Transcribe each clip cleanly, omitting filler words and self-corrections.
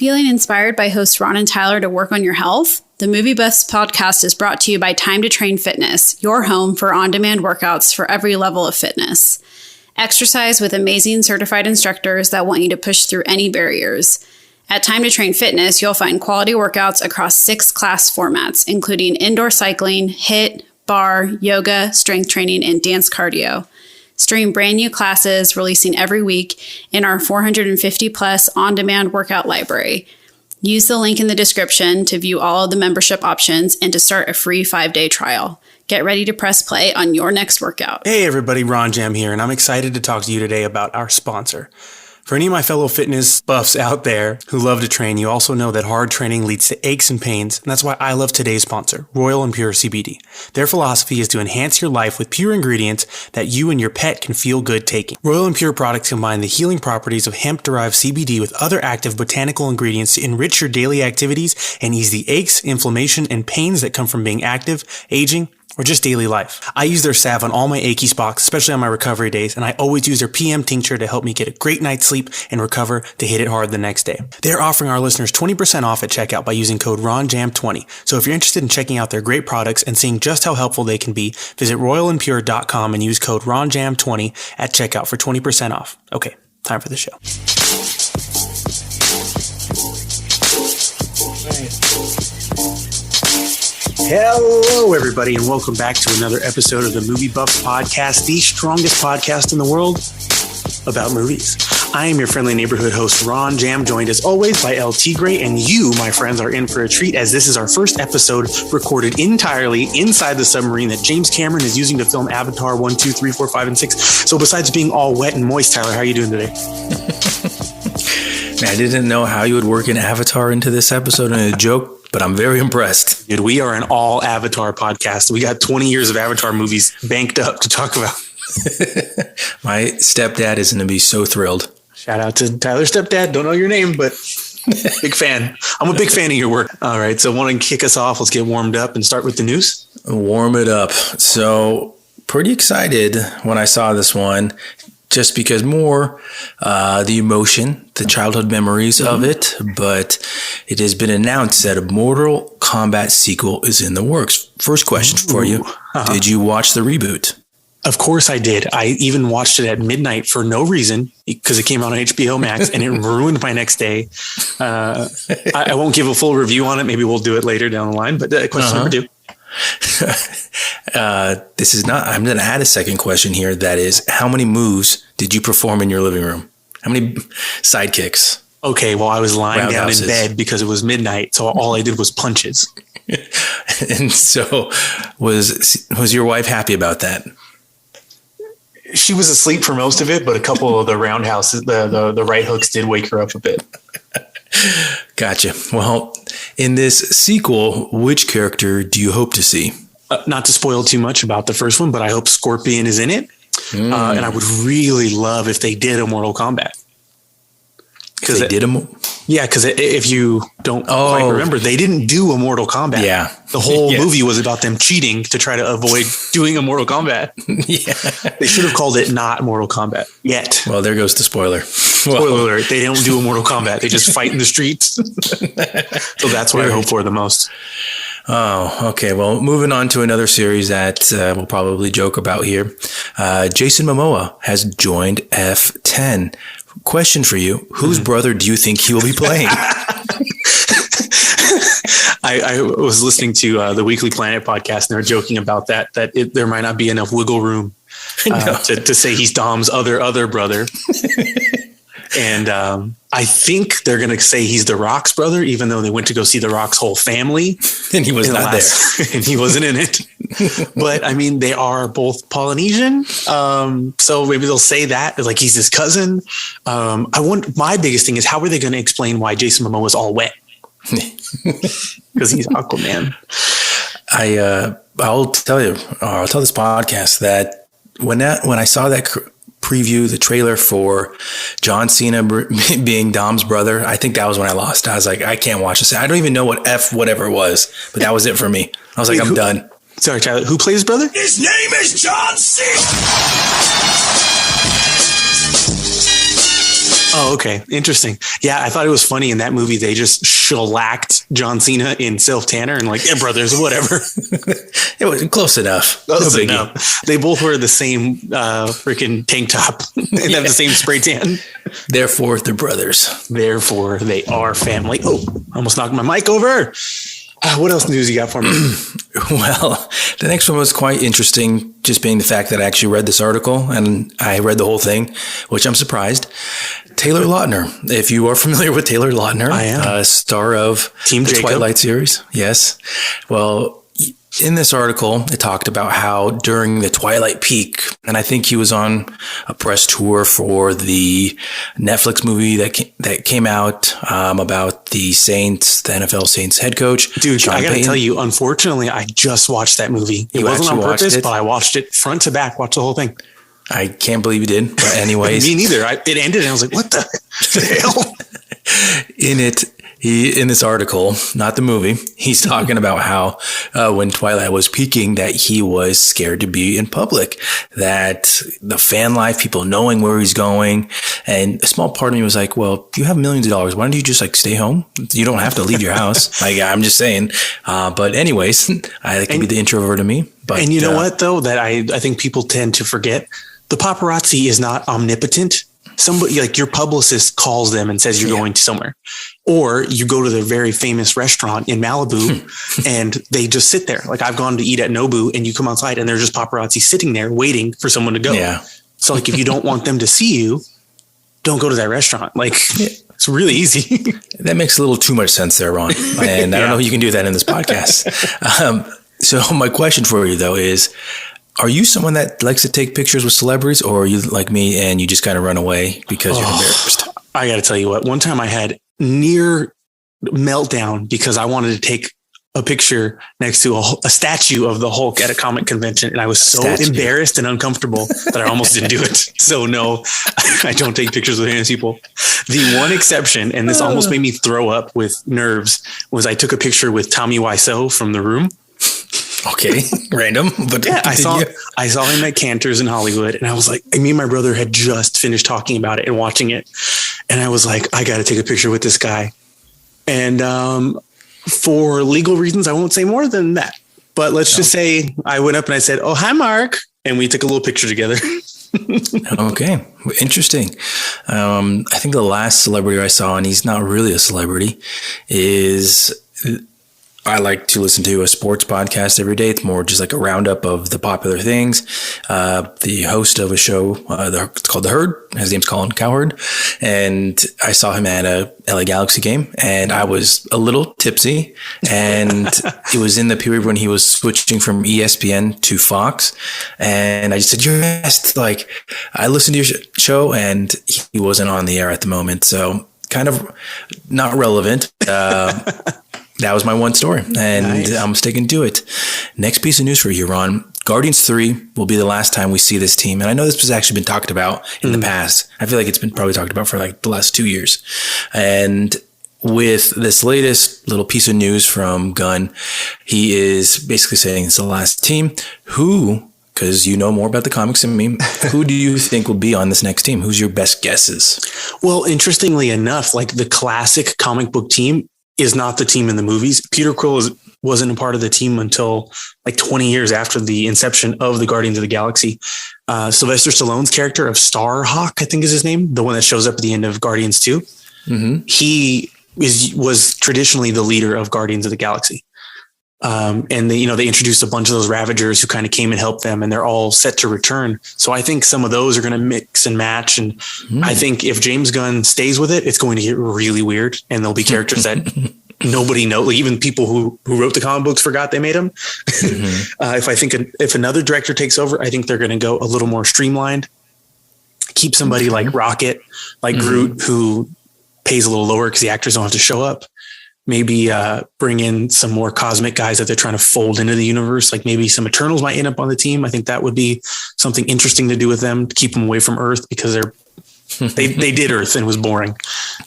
Feeling inspired by hosts Ron and Tyler to work on your health? The MovieBuffs podcast is brought to you by Time to Train Fitness, your home for on-demand workouts for every level of fitness. Exercise with amazing certified instructors that want you to push through any barriers. At Time to Train Fitness, you'll find quality workouts across 6 class formats, including indoor cycling, HIIT, bar, yoga, strength training, and dance cardio. Stream brand new classes releasing every week in our 450 plus on-demand workout library. Use the link in the description to view all of the membership options and to start a free 5-day trial. Get ready to press play on your next workout. Hey everybody, Ron Jam here, and I'm excited to talk to you today about our sponsor. For any of my fellow fitness buffs out there who love to train, you also know that hard training leads to aches and pains, and that's why I love today's sponsor, Royal and Pure CBD. Their philosophy is to enhance your life with pure ingredients that you and your pet can feel good taking. Royal and Pure products combine the healing properties of hemp-derived CBD with other active botanical ingredients to enrich your daily activities and ease the aches, inflammation, and pains that come from being active, aging, or just daily life. I use their salve on all my achy spots, especially on my recovery days, and I always use their PM tincture to help me get a great night's sleep and recover to hit it hard the next day. They're offering our listeners 20% off at checkout by using code RONJAM20. So if you're interested in checking out their great products and seeing just how helpful they can be, visit royalandpure.com and use code RONJAM20 at checkout for 20% off. Okay, time for the show. Hello, everybody, and welcome back to another episode of the MovieBuffs podcast, the strongest podcast in the world about movies. I am your friendly neighborhood host, Ron Jam, joined as always by El Tigre, and you, my friends, are in for a treat as this is our first episode recorded entirely inside the submarine that James Cameron is using to film Avatar 1, 2, 3, 4, 5, and 6. So besides being all wet and moist, Tyler, how are you doing today? Man, I didn't know how you would work an Avatar into this episode and a joke, but I'm very impressed. Dude, we are an all Avatar podcast. We got 20 years of Avatar movies banked up to talk about. My stepdad is going to be so thrilled. Shout out to Tyler's stepdad. Don't know your name, but big fan. I'm a big fan of your work. All right. So want to kick us off. Let's get warmed up and start with the news. Warm it up. So pretty excited when I saw this one. Just because more the emotion, the childhood memories of it, but it has been announced that a Mortal Kombat sequel is in the works. First question for you. Did you watch the reboot? Of course I did. I even watched it at midnight for no reason because it came out on HBO Max and it ruined my next day. I won't give a full review on it. Maybe we'll do it later down the line, but question number 2. This is not, I'm going to add a second question here. That is, how many moves did you perform in your living room? How many sidekicks? Okay, well, I was lying down in bed because it was midnight, so all I did was punches. And so was your wife happy about that? She was asleep for most of it, but a couple of the roundhouses, the right hooks did wake her up a bit. Gotcha. Well, in this sequel, which character do you hope to see? Not to spoil too much about the first one, but I hope Scorpion is in it. And I would really love if they did a Mortal Kombat. Because they did a... Yeah, because if you don't quite remember, they didn't do a Mortal Kombat. Yeah. The whole movie was about them cheating to try to avoid doing a Mortal Kombat. Yeah. They should have called it not Mortal Kombat yet. Well, there goes the spoiler. Spoiler alert. They don't do a Mortal Kombat. They just fight in the streets. So that's what I hope for the most. Oh, okay. Well, moving on to another series that we'll probably joke about here. Jason Momoa has joined F10. Question for you. Whose brother do you think he will be playing? I was listening to the Weekly Planet podcast, and they're joking about that there might not be enough wiggle room to say he's Dom's other brother. And I think they're going to say he's The Rock's brother, even though they went to go see The Rock's whole family. And he was not there. And he wasn't in it. But, I mean, they are both Polynesian. So maybe they'll say that, like he's his cousin. My biggest thing is, how are they going to explain why Jason Momoa is all wet? Because he's Aquaman. I'll tell this podcast that when I saw that preview, the trailer for John Cena being Dom's brother, I think that was when I lost. I was like, I can't watch this. I don't even know what whatever it was, but that was it for me. I was like, I'm done. Sorry, Tyler. Who plays his brother? His name is John Cena. Oh, okay. Interesting. Yeah, I thought it was funny in that movie. They just shellacked John Cena in Self Tanner and like, yeah, brothers, whatever. It was close enough. Close enough. They both wear the same freaking tank top and have the same spray tan. Therefore, they're brothers. Therefore, they are family. Oh, I almost knocked my mic over. What else news you got for me? Well, the next one was quite interesting, just being the fact that I actually read this article and I read the whole thing, which I'm surprised. Taylor Lautner. If you are familiar with Taylor Lautner, I am. Star of Team the Jacob. Twilight series. Yes. Well, in this article, it talked about how during the Twilight peak, and I think he was on a press tour for the Netflix movie that came out about the Saints, the NFL Saints head coach. Dude, Sean I got to Payton. tell you, unfortunately, I just watched that movie. It You wasn't on actually watched purpose, it? but I watched it front to back, watched the whole thing. I can't believe you did. But anyways. Me neither. It ended and I was like, what the hell? In this article, not the movie, he's talking about how when Twilight was peaking, that he was scared to be in public, that the fan life, people knowing where he's going. And a small part of me was like, well, you have millions of dollars. Why don't you just like stay home? You don't have to leave your house. Like, I'm just saying. But anyways, that could be the introvert of me. But, and you know what, though, that I think people tend to forget? The paparazzi is not omnipotent. Somebody like your publicist calls them and says you're going to somewhere, or you go to the very famous restaurant in Malibu and they just sit there. Like I've gone to eat at Nobu and you come outside and there's just paparazzi sitting there waiting for someone to go. Yeah. So like, if you don't want them to see you, don't go to that restaurant. Like it's really easy. That makes a little too much sense there, Ron. And I don't know if you can do that in this podcast. So my question for you though is, are you someone that likes to take pictures with celebrities, or are you like me and you just kind of run away because you're embarrassed? I got to tell you what, one time I had near meltdown because I wanted to take a picture next to a statue of the Hulk at a comic convention. And I was so embarrassed and uncomfortable that I almost didn't do it. So no, I don't take pictures with famous people. The one exception, and this almost made me throw up with nerves, was I took a picture with Tommy Wiseau from The Room. Okay, random, but yeah, I saw him at Cantor's in Hollywood, and I was like, me and my brother had just finished talking about it and watching it, and I was like, I got to take a picture with this guy, and for legal reasons, I won't say more than that. But let's just say I went up and I said, "Oh, hi, Mark," and we took a little picture together. Okay, interesting. I think the last celebrity I saw, and he's not really a celebrity, is. I like to listen to a sports podcast every day. It's more just like a roundup of the popular things. The host of a show, it's called The Herd. His name's Colin Cowherd. And I saw him at a LA Galaxy game and I was a little tipsy. And it was in the period when he was switching from ESPN to Fox. And I just said, you're best. Like, I listened to your show and he wasn't on the air at the moment. So kind of not relevant. That was my one story, and nice. I'm sticking to it. Next piece of news for you, Ron. Guardians 3 will be the last time we see this team. And I know this has actually been talked about in the past. I feel like it's been probably talked about for like the last 2 years. And with this latest little piece of news from Gunn, he is basically saying it's the last team. Who, because you know more about the comics than me, who do you think will be on this next team? Who's your best guesses? Well, interestingly enough, like the classic comic book team is not the team in the movies. Peter Quill wasn't a part of the team until like 20 years after the inception of the Guardians of the Galaxy. Sylvester Stallone's character of Starhawk, I think is his name, the one that shows up at the end of Guardians 2. Mm-hmm. He was traditionally the leader of Guardians of the Galaxy. And they introduced a bunch of those Ravagers who kind of came and helped them, and they're all set to return. So I think some of those are going to mix and match. And I think if James Gunn stays with it, it's going to get really weird. And there'll be characters that nobody knows. Like even people who wrote the comic books forgot they made them. If another director takes over, I think they're going to go a little more streamlined, keep somebody like Rocket, like Groot, who pays a little lower because the actors don't have to show up. Maybe bring in some more cosmic guys that they're trying to fold into the universe. Like maybe some Eternals might end up on the team. I think that would be something interesting to do with them to keep them away from Earth because they did Earth and it was boring.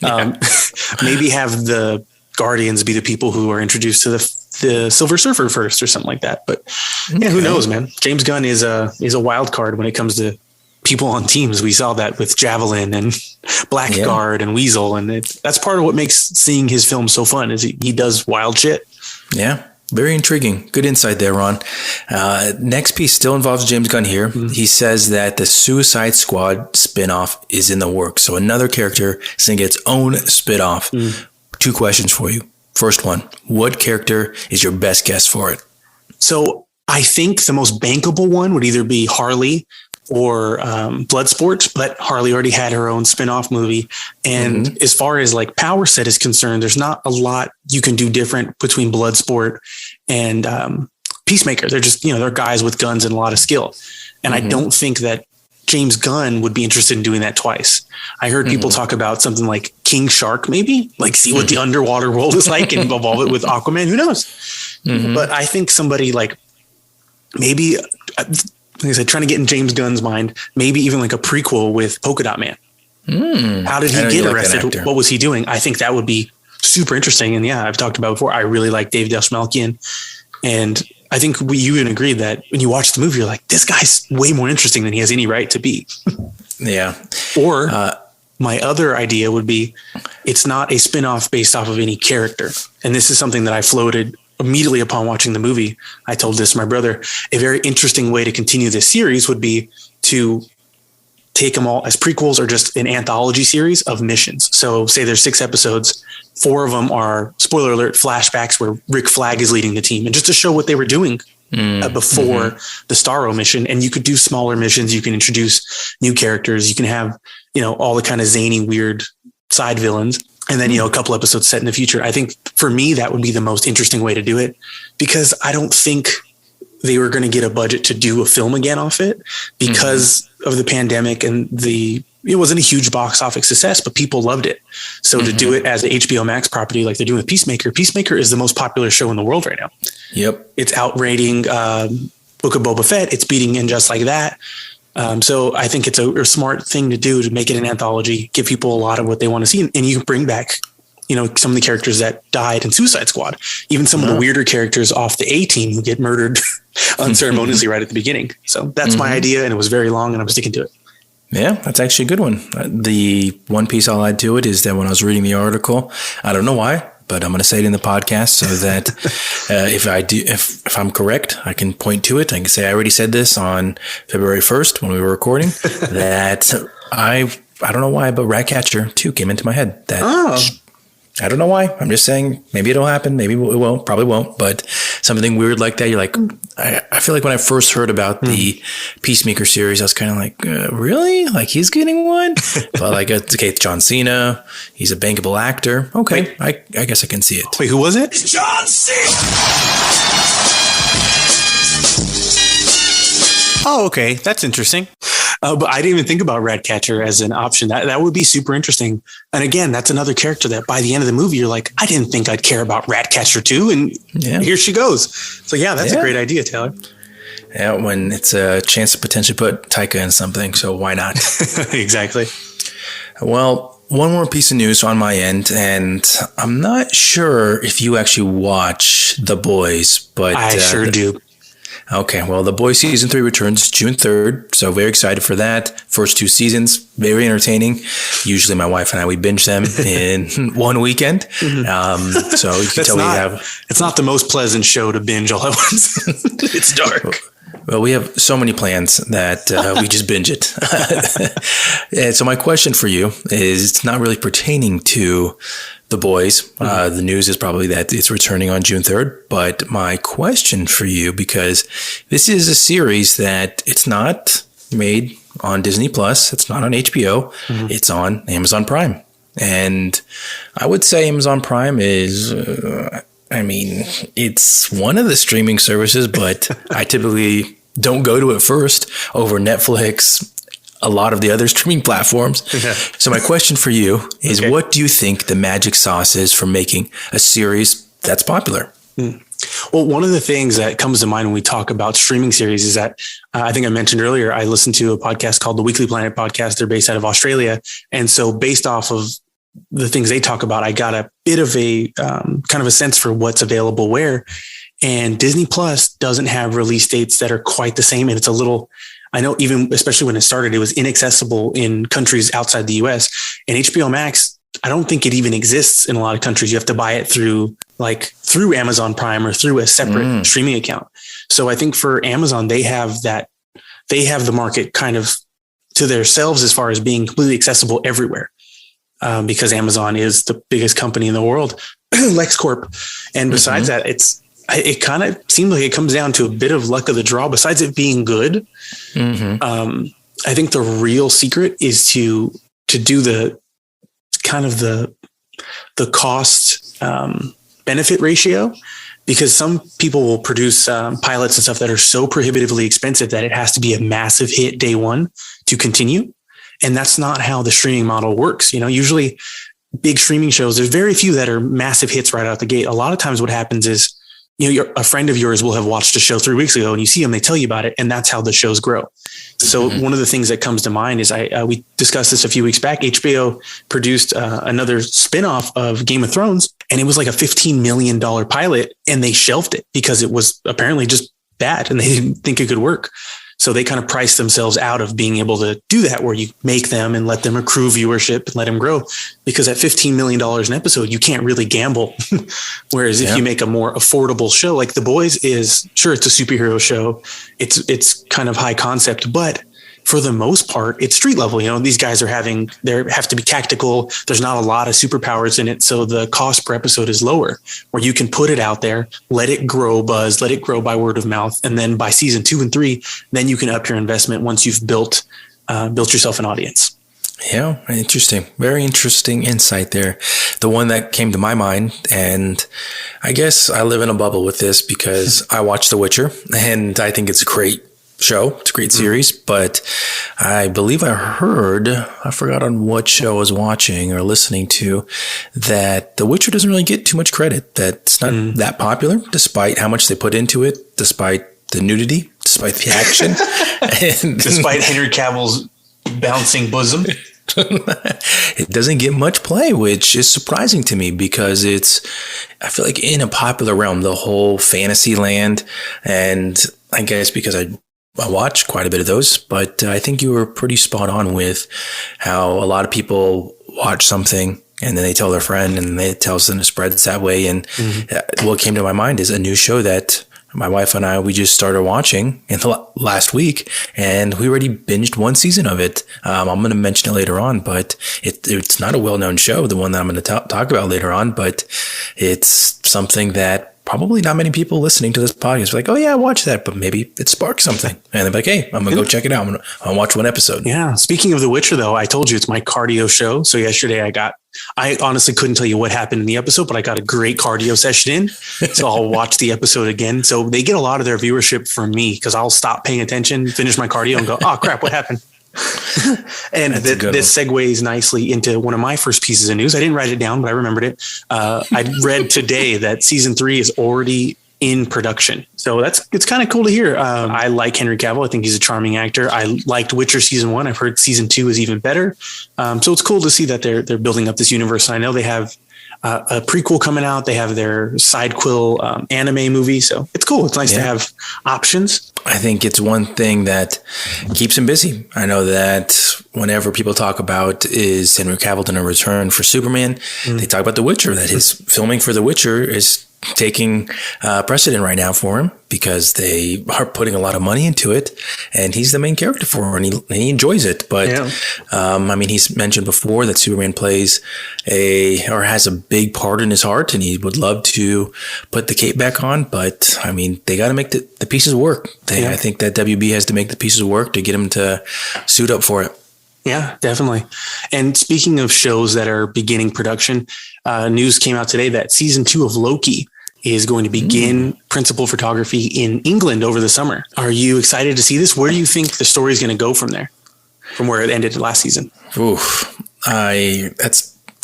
Maybe have the Guardians be the people who are introduced to the Silver Surfer first or something like that. But yeah, who knows, man? James Gunn is a wild card when it comes to people on teams. We saw that with Javelin and Blackguard and Weasel. And that's part of what makes seeing his film so fun is he does wild shit. Yeah. Very intriguing. Good insight there, Ron. Next piece still involves James Gunn here. Mm-hmm. He says that the Suicide Squad spinoff is in the works. So another character is going to get its own spinoff. Mm. 2 questions for you. First one, what character is your best guess for it? So I think the most bankable one would either be Harley or Bloodsport, but Harley already had her own spin-off movie. And as far as like power set is concerned, there's not a lot you can do different between Bloodsport and Peacemaker. They're just, they're guys with guns and a lot of skill. And I don't think that James Gunn would be interested in doing that twice. I heard people talk about something like King Shark, maybe like see what the underwater world is like and evolve it with Aquaman. Who knows? But I think somebody like maybe, like I said, trying to get in James Gunn's mind, maybe even like a prequel with Polka Dot Man. How did he get arrested? What was he doing? I think that would be super interesting. And yeah, I've talked about before. I really like Dave Dastmalchian. And I think you even agreed that when you watch the movie, you're like, this guy's way more interesting than he has any right to be. Yeah. Or my other idea would be, it's not a spinoff based off of any character. And this is something that I floated immediately upon watching the movie. I told this to my brother. A very interesting way to continue this series would be to take them all as prequels or just an anthology series of missions. So say there's 6 episodes, 4 of them are, spoiler alert, flashbacks where Rick Flag is leading the team, and just to show what they were doing before the Starro mission. And you could do smaller missions. You can introduce new characters. You can have, all the kind of zany, weird side villains. And then, a couple episodes set in the future. I think for me, that would be the most interesting way to do it, because I don't think they were going to get a budget to do a film again off it because of the pandemic, and it wasn't a huge box office success, but people loved it. So to do it as an HBO Max property, like they're doing with Peacemaker is the most popular show in the world right now. Yep. It's outrating Book of Boba Fett. It's beating In Just Like That. So I think it's a smart thing to do, to make it an anthology, give people a lot of what they want to see. And you can bring back, some of the characters that died in Suicide Squad, even some of the weirder characters off the A-Team who get murdered unceremoniously right at the beginning. So that's my idea. And it was very long and I'm sticking to it. Yeah, that's actually a good one. The one piece I'll add to it is that when I was reading the article, I don't know why, but I'm going to say it in the podcast so that if I'm correct, I can point to it. I can say I already said this on February 1st when we were recording that I don't know why, but Ratcatcher 2 came into my head. I don't know why. I'm just saying maybe it'll happen. Maybe it won't. Probably won't. But something weird like that, you're like, I feel like when I first heard about the Peacemaker series, I was kind of like, really? Like he's getting one? But like, okay, it's John Cena. He's a bankable actor. Okay. I guess I can see it. Wait, who was it? It's John Cena! Oh, okay. That's interesting. But I didn't even think about Ratcatcher as an option. That would be super interesting. And again, that's another character that by the end of the movie, you're like, I didn't think I'd care about Ratcatcher 2. And here she goes. So yeah, that's a great idea, Taylor. Yeah, when it's a chance to potentially put Taika in something. So why not? Exactly. Well, one more piece of news on my end, and I'm not sure if you actually watch The Boys, but I sure do. Okay, well, The Boys Season 3 returns June 3rd, so very excited for that. First 2 seasons, very entertaining. Usually my wife and I, we binge them in one weekend. So you can tell we have... It's not the most pleasant show to binge all at once. It's dark. Well, we have so many plans that we just binge it. And so my question for you is, it's not really pertaining to The Boys. The news is probably that it's returning on June 3rd. But my question for you, because this is a series that it's not made on Disney Plus. It's not on HBO. It's on Amazon Prime. And I would say Amazon Prime is... it's one of the streaming services, but I typically don't go to it first over Netflix, a lot of the other streaming platforms. So my question for you is, what do you think the magic sauce is for making a series that's popular? Well, one of the things that comes to mind when we talk about streaming series is that I think I mentioned earlier, I listened to a podcast called the Weekly Planet podcast. They're based out of Australia. And so based off of the things they talk about, I got a bit of a kind of a sense for what's available where. And Disney Plus doesn't have release dates that are quite the same. And it's a little, I know even especially when it started, it was inaccessible in countries outside the US, and HBO Max, I don't think it even exists in a lot of countries. You have to buy it through Amazon Prime or through a separate streaming account. So I think for Amazon, they have the market kind of to themselves as far as being completely accessible everywhere. Because Amazon is the biggest company in the world, LexCorp. And besides that, it kind of seems like it comes down to a bit of luck of the draw. Besides it being good, I think the real secret is to do the kind of the cost benefit ratio, because some people will produce pilots and stuff that are so prohibitively expensive that it has to be a massive hit day one to continue. And that's not how the streaming model works. Usually big streaming shows, there's very few that are massive hits right out the gate. A lot of times what happens is, a friend of yours will have watched a show 3 weeks ago and you see them, they tell you about it. And that's how the shows grow. So one of the things that comes to mind is we discussed this a few weeks back. HBO produced another spinoff of Game of Thrones, and it was like a $15 million pilot, and they shelved it because it was apparently just bad and they didn't think it could work. So they kind of priced themselves out of being able to do that, where you make them and let them accrue viewership and let them grow, because at $15 million an episode, you can't really gamble. Whereas if you make a more affordable show, like The Boys is, sure, it's a superhero show. It's kind of high concept, but for the most part, it's street level. These guys have to be tactical. There's not a lot of superpowers in it. So the cost per episode is lower, where you can put it out there, let it grow buzz, let it grow by word of mouth. And then by season 2 and 3, then you can up your investment once you've built yourself an audience. Yeah, interesting. Very interesting insight there. The one that came to my mind, and I guess I live in a bubble with this because I watch The Witcher, and I think it's a great show. It's a great series, but I believe I forgot on what show I was watching or listening to, that The Witcher doesn't really get too much credit. That's not that popular, despite how much they put into it, despite the nudity, despite the action, and despite Henry Cavill's bouncing bosom. It doesn't get much play, which is surprising to me, because I feel like in a popular realm, the whole fantasy land, and I guess because I watch quite a bit of those, but I think you were pretty spot on with how a lot of people watch something and then they tell their friend and it tells them to spread that way. And what came to my mind is a new show that my wife and we just started watching in the last week, and we already binged one season of it. I'm going to mention it later on, but it's not a well-known show, the one that I'm going to talk about later on, but it's something that probably not many people listening to this podcast are like, oh yeah, watch that, but maybe it sparks something. And they're like, hey, I'm going to go check it out. I'm going to watch one episode. Yeah. Speaking of The Witcher, though, I told you it's my cardio show. So yesterday I honestly couldn't tell you what happened in the episode, but I got a great cardio session in. So I'll watch the episode again. So they get a lot of their viewership from me, because I'll stop paying attention, finish my cardio and go, oh crap, what happened? And this segues nicely into one of my first pieces of news. I didn't write it down, but I remembered it. I read today that season 3 is already in production. So it's kind of cool to hear. I like Henry Cavill. I think he's a charming actor. I liked Witcher season 1. I've heard season 2 is even better. So it's cool to see that they're building up this universe. I know they have a prequel coming out. They have their side quill anime movie. So it's cool. It's nice to have options. I think it's one thing that keeps him busy. I know that whenever people talk about is Henry Cavill going to return for Superman, they talk about The Witcher, that his filming for The Witcher is taking precedent right now for him, because they are putting a lot of money into it, and he's the main character for her, and he enjoys it. But I mean, he's mentioned before that Superman has a big part in his heart, and he would love to put the cape back on. But I mean, they got to make the pieces work. I think that WB has to make the pieces work to get him to suit up for it. Yeah, definitely. And speaking of shows that are beginning production, news came out today that season 2 of Loki is going to begin principal photography in England over the summer. Are you excited to see this? Where do you think the story is going to go from there, from where it ended last season? The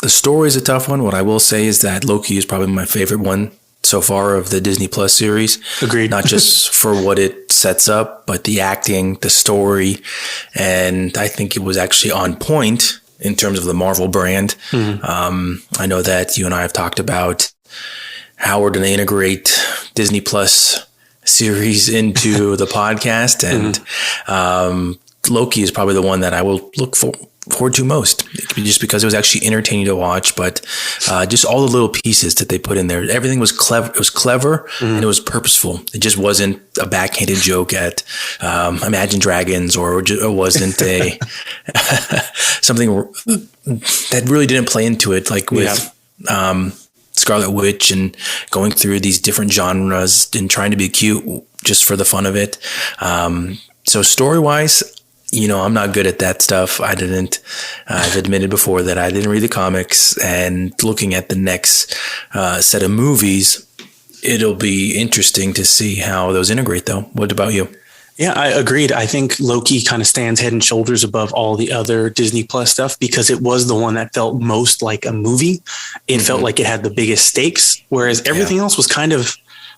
story is a tough one. What I will say is that Loki is probably my favorite one so far of the Disney Plus series. Agreed. Not just for what it sets up, but the acting, the story. And I think it was actually on point in terms of the Marvel brand. I know that you and I have talked about how we're going to integrate Disney Plus series into the podcast, and Loki is probably the one that I will look forward to most, just because it was actually entertaining to watch. But just all the little pieces that they put in there, everything was clever. It was clever and it was purposeful. It just wasn't a backhanded joke at Imagine Dragons, or it wasn't a something that really didn't play into it, like with Scarlet Witch and going through these different genres and trying to be cute just for the fun of it. So story-wise, I'm not good at that stuff. I've admitted before that I didn't read the comics, and looking at the next set of movies, it'll be interesting to see how those integrate, though. What about you? Yeah, I agreed. I think Loki kind of stands head and shoulders above all the other Disney Plus stuff because it was the one that felt most like a movie. It felt like it had the biggest stakes, whereas everything else was kind of,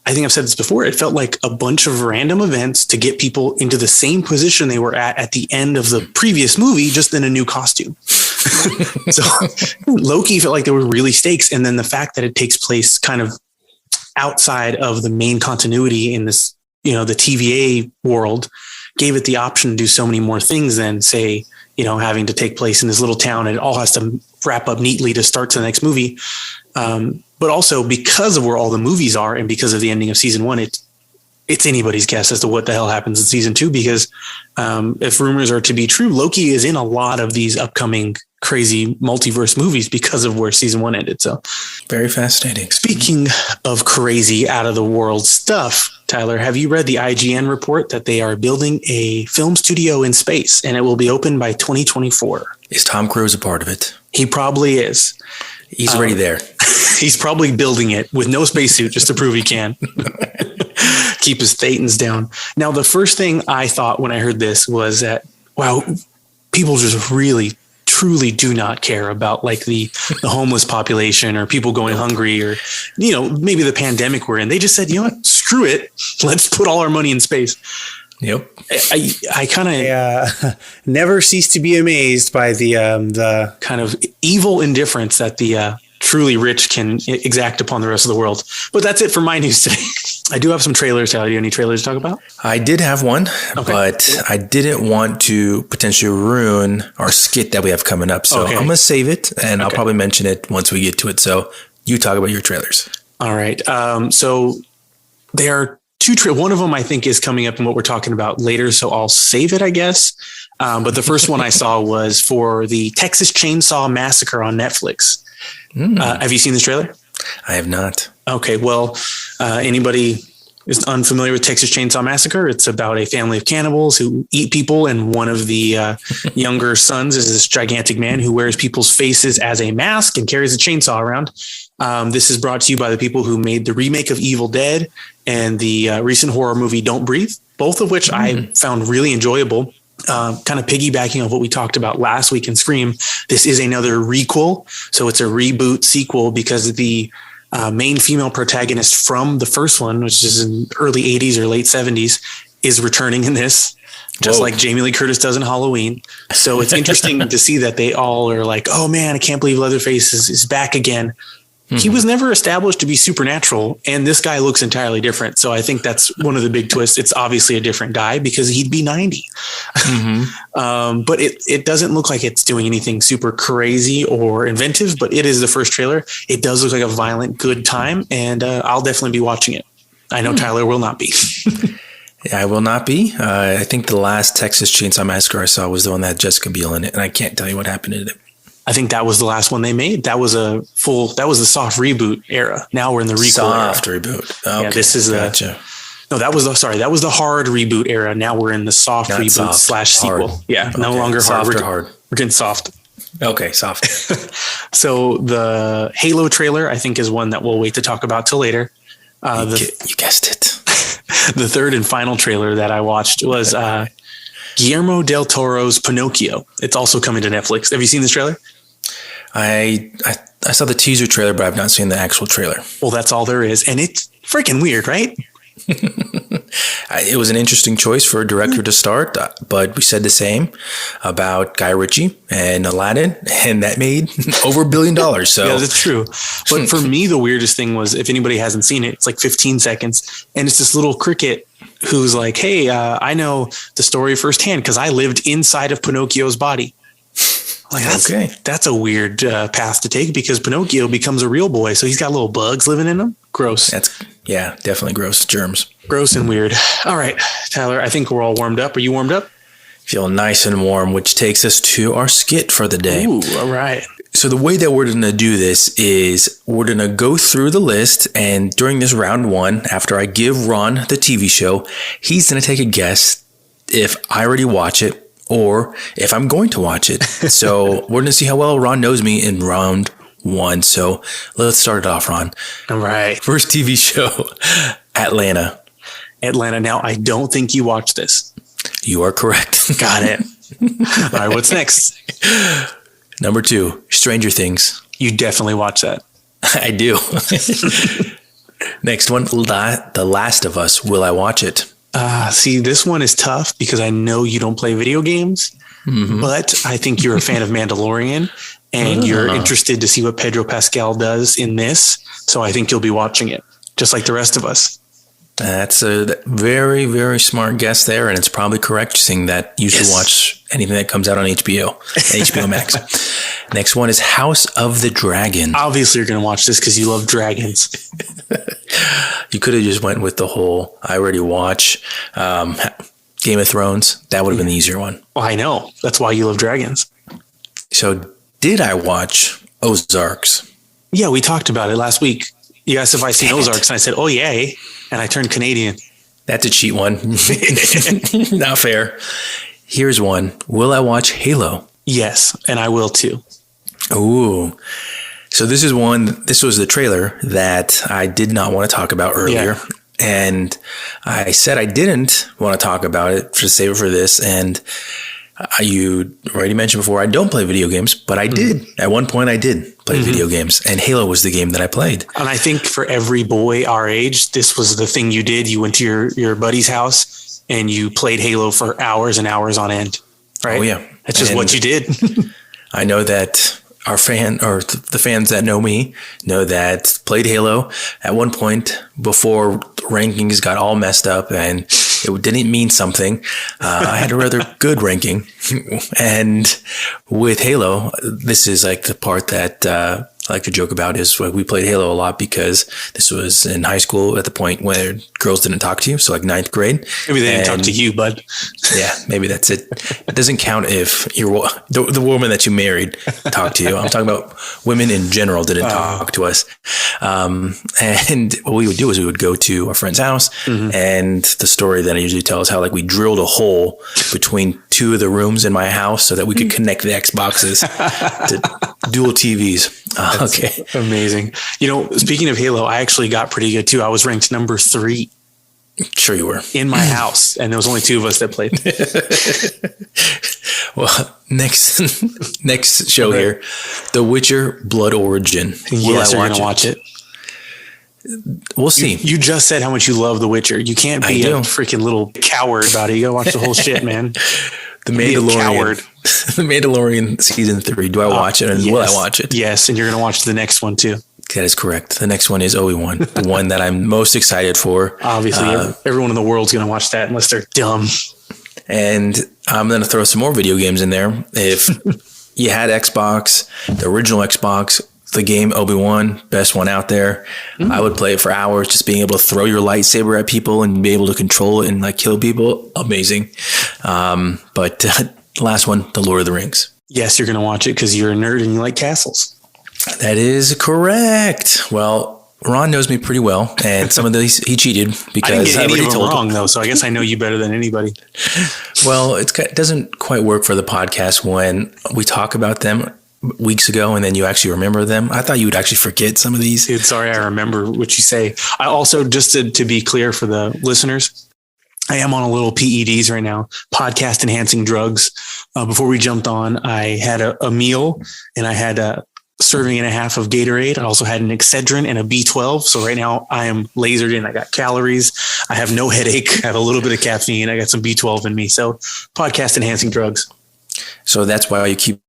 I think I've said this before, it felt like a bunch of random events to get people into the same position they were at the end of the previous movie, just in a new costume. So Loki felt like there were really stakes. And then the fact that it takes place kind of outside of the main continuity in this, the TVA world, gave it the option to do so many more things than, say, having to take place in this little town, and it all has to wrap up neatly to start to the next movie. But also because of where all the movies are and because of the ending of season 1, it's anybody's guess as to what the hell happens in season 2, because if rumors are to be true, Loki is in a lot of these upcoming crazy multiverse movies because of where season 1 ended. So very fascinating. Speaking of crazy out of the world stuff, Tyler, have you read the IGN report that they are building a film studio in space and it will be open by 2024? Is Tom Cruise a part of it? He probably is. He's already there. He's probably building it with no spacesuit just to prove he can. Keep his thetans down. Now, the first thing I thought when I heard this was that, wow, people just really, truly do not care about like the homeless population or people going hungry or, maybe the pandemic we're in. They just said, screw it. Let's put all our money in space. Yep. I kind of never cease to be amazed by the kind of evil indifference that the truly rich can exact upon the rest of the world. But that's it for my news today. I do have some trailers. Do you have any trailers to talk about? I did have one, but I didn't want to potentially ruin our skit that we have coming up. So I'm going to save it, and I'll probably mention it once we get to it. So you talk about your trailers. All right. So there are two one of them I think is coming up in what we're talking about later, so I'll save it, I guess. But the first one I saw was for the Texas Chainsaw Massacre on Netflix. Have you seen this trailer? I have not. Okay, well, anybody is unfamiliar with Texas Chainsaw Massacre? It's about a family of cannibals who eat people, and one of the younger sons is this gigantic man who wears people's faces as a mask and carries a chainsaw around. This is brought to you by the people who made the remake of Evil Dead and the recent horror movie Don't Breathe, both of which I found really enjoyable. Kind of piggybacking on what we talked about last week in Scream, this is another requel. So it's a reboot sequel because the main female protagonist from the first one, which is in early 80s or late 70s, is returning in this, just like Jamie Lee Curtis does in Halloween. So it's interesting to see that they all are like, oh man, I can't believe Leatherface is back again. He was never established to be supernatural, and this guy looks entirely different. So I think that's one of the big twists. It's obviously a different guy because he'd be 90. But it doesn't look like it's doing anything super crazy or inventive, but it is the first trailer. It does look like a violent, good time, and I'll definitely be watching it. I know Tyler will not be. I will not be. I think the last Texas Chainsaw Massacre I saw was the one that had Jessica Biel in it, and I can't tell you what happened in it. I think that was the last one they made. That was the soft reboot era. Now we're in the requel era. Soft reboot. Okay, yeah, this is gotcha. That was the hard reboot era. Now we're in the soft Not reboot soft, / sequel. hard. Yeah, no longer hard. Soft or hard? We're getting soft. Okay, soft. So the Halo trailer, I think, is one that we'll wait to talk about till later. You guessed it. The third and final trailer that I watched was Guillermo del Toro's Pinocchio. It's also coming to Netflix. Have you seen this trailer? I saw the teaser trailer, but I've not seen the actual trailer. Well, that's all there is. And it's freaking weird, right? It was an interesting choice for a director to start, but we said the same about Guy Ritchie and Aladdin, and that made over $1 billion. So yeah, that's true. But for me, the weirdest thing was, if anybody hasn't seen it, it's like 15 seconds, and it's this little cricket who's like, hey, I know the story firsthand because I lived inside of Pinocchio's body. Like, that's a weird path to take, because Pinocchio becomes a real boy. So he's got little bugs living in him. Gross. Yeah, definitely gross. Germs. Gross and weird. All right, Tyler, I think we're all warmed up. Are you warmed up? Feel nice and warm, which takes us to our skit for the day. Ooh, all right. So the way that we're going to do this is we're going to go through the list, and during this round one, after I give Ron the TV show, he's going to take a guess if I already watch it or if I'm going to watch it. So we're going to see how well Ron knows me in round one. So let's start it off, Ron. All right. First TV show, Atlanta. Atlanta. Now, I don't think you watched this. You are correct. Got it. All right, what's next? Number 2, Stranger Things. You definitely watch that. I do. Next one, The Last of Us. Will I watch it? See, this one is tough because I know you don't play video games, but I think you're a fan of Mandalorian, and you're interested to see what Pedro Pascal does in this. So I think you'll be watching it, just like the rest of us. That's a very, very smart guess there, and it's probably correct, seeing that you should watch anything that comes out on HBO Max. Next one is House of the Dragon. Obviously, you're going to watch this because you love dragons. You could have just went with the whole, I already watch Game of Thrones. That would have been the easier one. Well, I know. That's why you love dragons. So did I watch Ozarks? Yeah, we talked about it last week. You asked if I seen Ozarks, and I said, oh, yay. And I turned Canadian. That's a cheat one. Not fair. Here's one. Will I watch Halo? Yes, and I will too. Ooh. So this was the trailer that I did not want to talk about earlier. Yeah. And I said I didn't want to talk about it, to save it for this. And you already mentioned before, I don't play video games, but I did. At one point, I did play video games, and Halo was the game that I played. And I think for every boy our age, this was the thing you did. You went to your buddy's house and you played Halo for hours and hours on end, right? Oh, yeah. That's just what you did. I know that our the fans that know me know that played Halo at one point before rankings got all messed up and it didn't mean something. I had a rather good ranking. And with Halo, this is like the part that I like to joke about is like we played Halo a lot because this was in high school at the point where girls didn't talk to you. So like 9th grade. Maybe they didn't talk to you, bud. Yeah, maybe that's it. It doesn't count if you're the woman that you married talked to you. I'm talking about women in general didn't talk to us. And what we would do is we would go to a friend's house, and the story that I usually tell is how like we drilled a hole between two of the rooms in my house so that we could connect the Xboxes to dual TVs. Okay. Amazing. You know, speaking of Halo, I actually got pretty good too. I was ranked number 3. Sure you were. In my house. And there was only 2 of us that played. Well, next show here, The Witcher Blood Origin. Yes, you're going to watch it. We'll see. You just said how much you love The Witcher. You can't be a freaking little coward about it. You got to watch the whole shit, man. The Mandalorian. The Mandalorian season 3. Do I watch it, and will I watch it? Yes, and you're going to watch the next one too. That is correct. The next one is Obi-Wan, the one that I'm most excited for. Obviously, everyone in the world's going to watch that unless they're dumb. And I'm going to throw some more video games in there. If you had Xbox, the original Xbox, the game Obi-Wan, best one out there. I would play it for hours, just being able to throw your lightsaber at people and be able to control it and like kill people. Amazing. But last one, The Lord of the Rings. Yes, you're going to watch it because you're a nerd and you like castles. That is correct. Well, Ron knows me pretty well, and some of these he cheated because I didn't get any of them wrong, though. So I guess I know you better than anybody. Well, it doesn't quite work for the podcast when we talk about them weeks ago and then you actually remember them. I thought you would actually forget some of these. Dude, sorry, I remember what you say. I also, just to be clear for the listeners, I am on a little PEDs right now, podcast enhancing drugs. Before we jumped on, I had a meal and I had serving and a half of Gatorade. I also had an Excedrin and a B12. So right now I am lasered in. I got calories. I have no headache. I have a little bit of caffeine. I got some B12 in me. So podcast enhancing drugs. So that's why you keep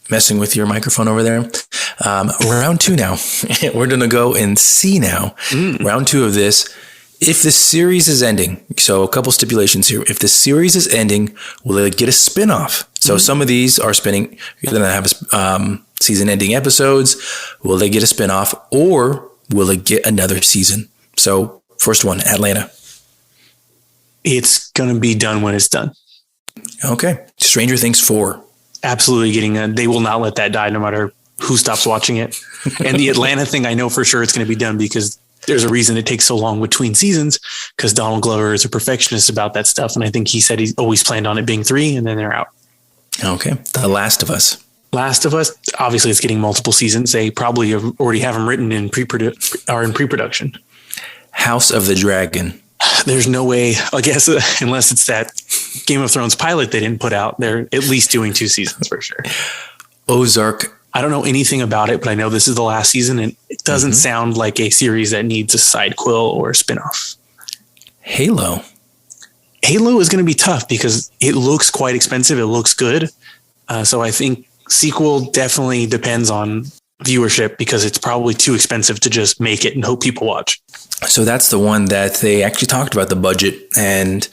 messing with your microphone over there. Round 2 now. We're going to go and see now. Round 2 of this. If the series is ending, so a couple stipulations here. If the series is ending, will it get a spinoff? So some of these are spinning. You're going to have season-ending episodes. Will they get a spinoff, or will it get another season? So first one, Atlanta. It's going to be done when it's done. Okay. Stranger Things 4. Absolutely getting they will not let that die no matter who stops watching it. And the Atlanta thing, I know for sure it's going to be done because there's a reason it takes so long between seasons, because Donald Glover is a perfectionist about that stuff. And I think he said he's always planned on it being 3 and then they're out. Okay. The Last of Us. Last of Us, obviously it's getting multiple seasons. They probably already have them written in pre-production. House of the Dragon. There's no way, I guess, unless it's that Game of Thrones pilot they didn't put out. They're at least doing 2 seasons for sure. Ozark. I don't know anything about it, but I know this is the last season, and it doesn't sound like a series that needs a side quill or a spinoff. Halo. Halo is going to be tough because it looks quite expensive. It looks good. So I think sequel definitely depends on viewership because it's probably too expensive to just make it and hope people watch. So that's the one that they actually talked about the budget and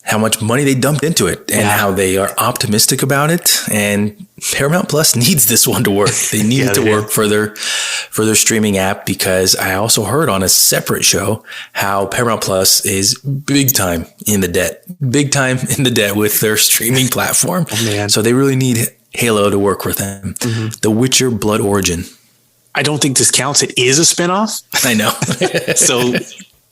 how much money they dumped into it and how they are optimistic about it. And Paramount Plus needs this one to work. They need it to work for their streaming app, because I also heard on a separate show how Paramount Plus is big time in the debt with their streaming platform. Oh, man. So they really need Halo to work with them. The Witcher Blood Origin. I don't think this counts. It is a spinoff. I know. So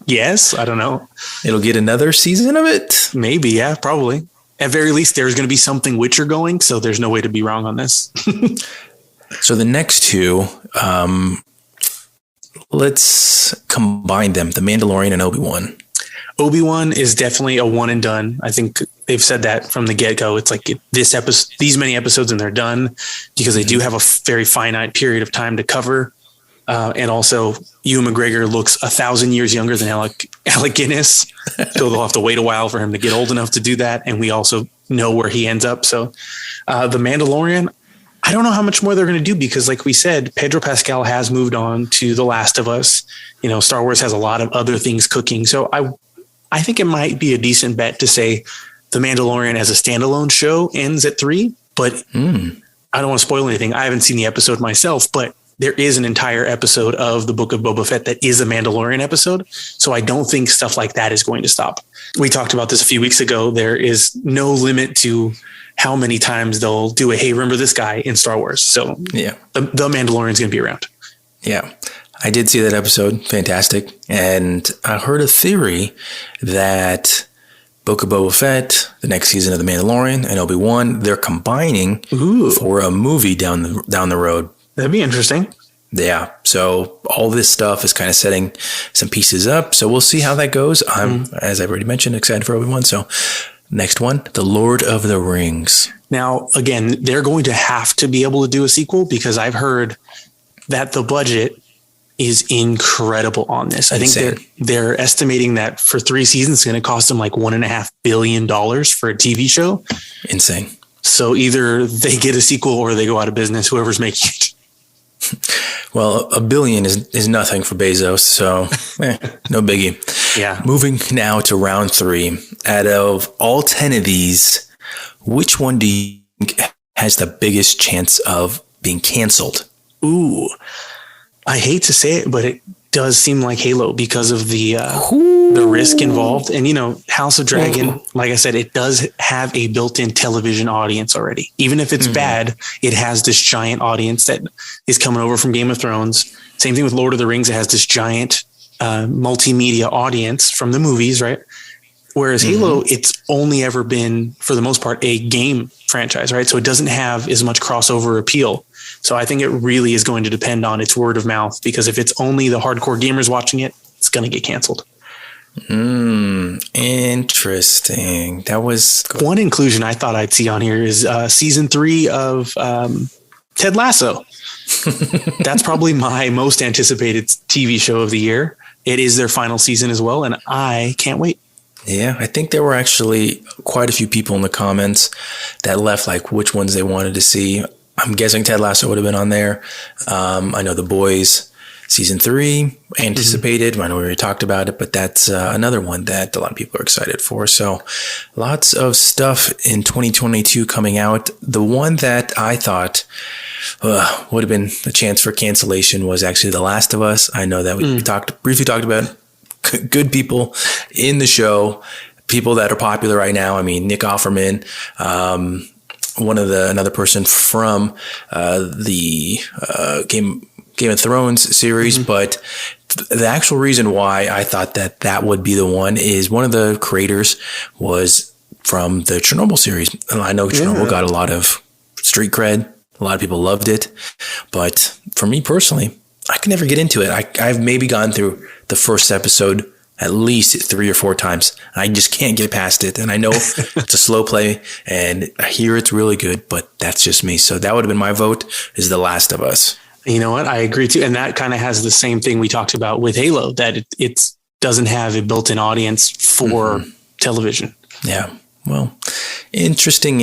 yes, I don't know. It'll get another season of it? Maybe, yeah, probably. At very least, there's going to be something Witcher going, so there's no way to be wrong on this. So the next 2, let's combine them. The Mandalorian and Obi-Wan. Obi-Wan is definitely a one and done. I think they've said that from the get-go. It's like these many episodes and they're done, because they do have a very finite period of time to cover. And also, Ewan McGregor looks 1,000 years younger than Alec Guinness. So they'll have to wait a while for him to get old enough to do that. And we also know where he ends up. So The Mandalorian, I don't know how much more they're going to do, because like we said, Pedro Pascal has moved on to The Last of Us. You know, Star Wars has a lot of other things cooking. So I think it might be a decent bet to say The Mandalorian as a standalone show ends at 3. But I don't want to spoil anything. I haven't seen the episode myself, but there is an entire episode of the Book of Boba Fett that is a Mandalorian episode. So I don't think stuff like that is going to stop. We talked about this a few weeks ago. There is no limit to how many times they'll do hey, remember this guy in Star Wars. So the Mandalorian is going to be around. Yeah. I did see that episode. Fantastic. And I heard a theory that Book of Boba Fett, the next season of The Mandalorian, and Obi-Wan, they're combining for a movie down the road. That'd be interesting. Yeah. So all this stuff is kind of setting some pieces up. So we'll see how that goes. I'm, as I've already mentioned, excited for Obi-Wan. So next one, The Lord of the Rings. Now, again, they're going to have to be able to do a sequel, because I've heard that the budget is incredible on this. I think they're estimating that for 3 seasons, it's going to cost them like $1.5 billion for a TV show. Insane. So either they get a sequel or they go out of business, whoever's making it. Well, $1 billion is nothing for Bezos, so no biggie. Yeah. Moving now to round 3. Out of all 10 of these, which one do you think has the biggest chance of being canceled? Ooh, I hate to say it, but it does seem like Halo, because of the risk involved. And, you know, House of Dragon, like I said, it does have a built-in television audience already. Even if it's bad, it has this giant audience that is coming over from Game of Thrones. Same thing with Lord of the Rings. It has this giant multimedia audience from the movies, right? Whereas Halo, it's only ever been, for the most part, a game franchise, right? So it doesn't have as much crossover appeal. So I think it really is going to depend on its word of mouth, because if it's only the hardcore gamers watching it, it's going to get canceled. Interesting. That was one inclusion I thought I'd see on here is season 3 of Ted Lasso. That's probably my most anticipated TV show of the year. It is their final season as well, and I can't wait. Yeah, I think there were actually quite a few people in the comments that left like which ones they wanted to see. I'm guessing Ted Lasso would have been on there. I know The Boys season 3 anticipated. I know we already talked about it, but that's another one that a lot of people are excited for. So lots of stuff in 2022 coming out. The one that I thought would have been a chance for cancellation was actually The Last of Us. I know that we briefly talked about good people in the show, people that are popular right now. I mean, Nick Offerman, another person from the Game of Thrones series, but the actual reason why I thought that would be the one is one of the creators was from the Chernobyl series. And I know Chernobyl got a lot of street cred. A lot of people loved it, but for me personally, I could never get into it. I've maybe gone through the first episode at least 3 or 4 times. I just can't get past it. And I know it's a slow play and I hear it's really good, but that's just me. So that would have been my vote, is The Last of Us. You know what? I agree too. And that kind of has the same thing we talked about with Halo, that it doesn't have a built-in audience for television. Yeah. Well, interesting.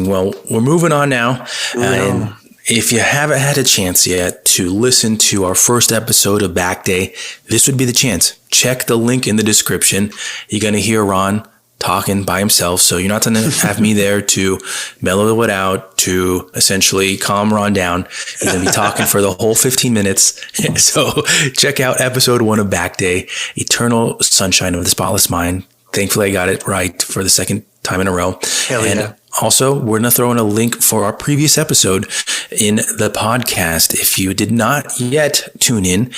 Well, we're moving on now. And if you haven't had a chance yet to listen to our first episode of Back Day, this would be the chance. Check the link in the description. You're going to hear Ron talking by himself. So you're not going to have me there to mellow it out, to essentially calm Ron down. He's going to be talking for the whole 15 minutes. So check out episode 1 of Back Day, Eternal Sunshine of the Spotless Mind. Thankfully, I got it right for the second time in a row. Hell yeah. And also, we're going to throw in a link for our previous episode in the podcast. If you did not yet tune in,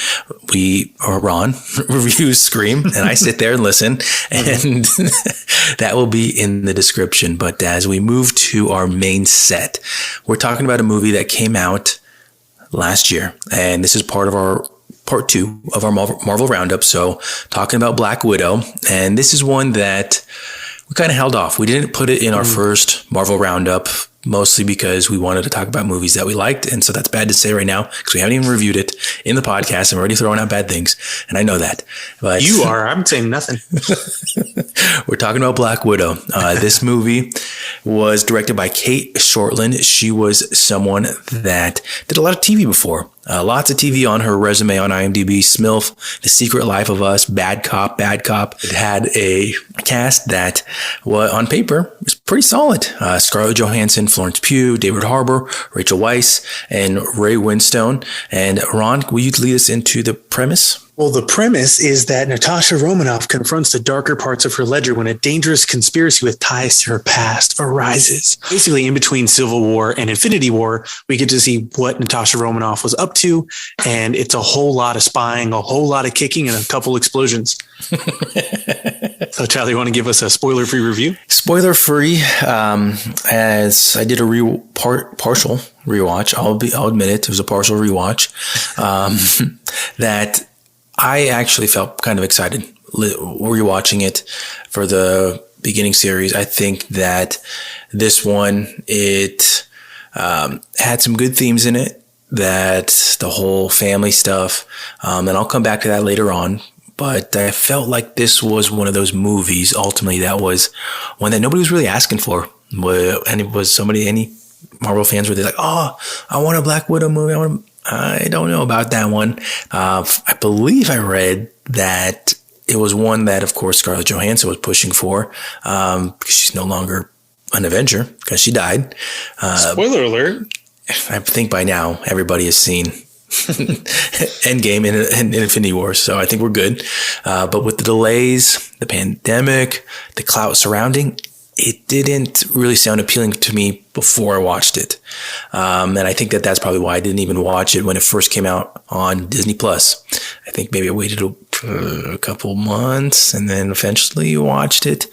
Ron reviews Scream, and I sit there and listen, and that will be in the description. But as we move to our main set, we're talking about a movie that came out last year, and this is part 2 of our Marvel Roundup. So talking about Black Widow, and this is one that we kind of held off. We didn't put it in our first Marvel Roundup, mostly because we wanted to talk about movies that we liked. And so that's bad to say right now because we haven't even reviewed it in the podcast. I'm already throwing out bad things. And I know that. But you are. I'm saying nothing. We're talking about Black Widow. This movie was directed by Kate Shortland. She was someone that did a lot of TV before. Lots of TV on her resume on IMDb. SMILF, The Secret Life of Us, Bad Cop. It had a cast that, on paper, was pretty solid. Scarlett Johansson, Florence Pugh, David Harbour, Rachel Weisz, and Ray Winstone. And Ron, will you lead us into the premise? Well, the premise is that Natasha Romanoff confronts the darker parts of her ledger when a dangerous conspiracy with ties to her past arises. Basically, in between Civil War and Infinity War, we get to see what Natasha Romanoff was up to, and it's a whole lot of spying, a whole lot of kicking, and a couple explosions. So, Charlie, you want to give us a spoiler-free review? Spoiler-free, as I did a partial rewatch. I'll admit it was a partial rewatch. That I actually felt kind of excited rewatching it for the beginning series. I think that this one, it had some good themes in it, that the whole family stuff, and I'll come back to that later on. But I felt like this was one of those movies, ultimately, that was one that nobody was really asking for. And it was any Marvel fans were like, oh, I want a Black Widow movie. I don't know about that one. I believe I read that it was one that, of course, Scarlett Johansson was pushing for, because she's no longer an Avenger because she died. Spoiler alert. I think by now everybody has seen Endgame and Infinity War, so I think we're good. But with the delays, the pandemic, the clout surrounding, it didn't really sound appealing to me before I watched it. And I think that's probably why I didn't even watch it when it first came out on Disney Plus. I think maybe I waited a couple months and then eventually watched it.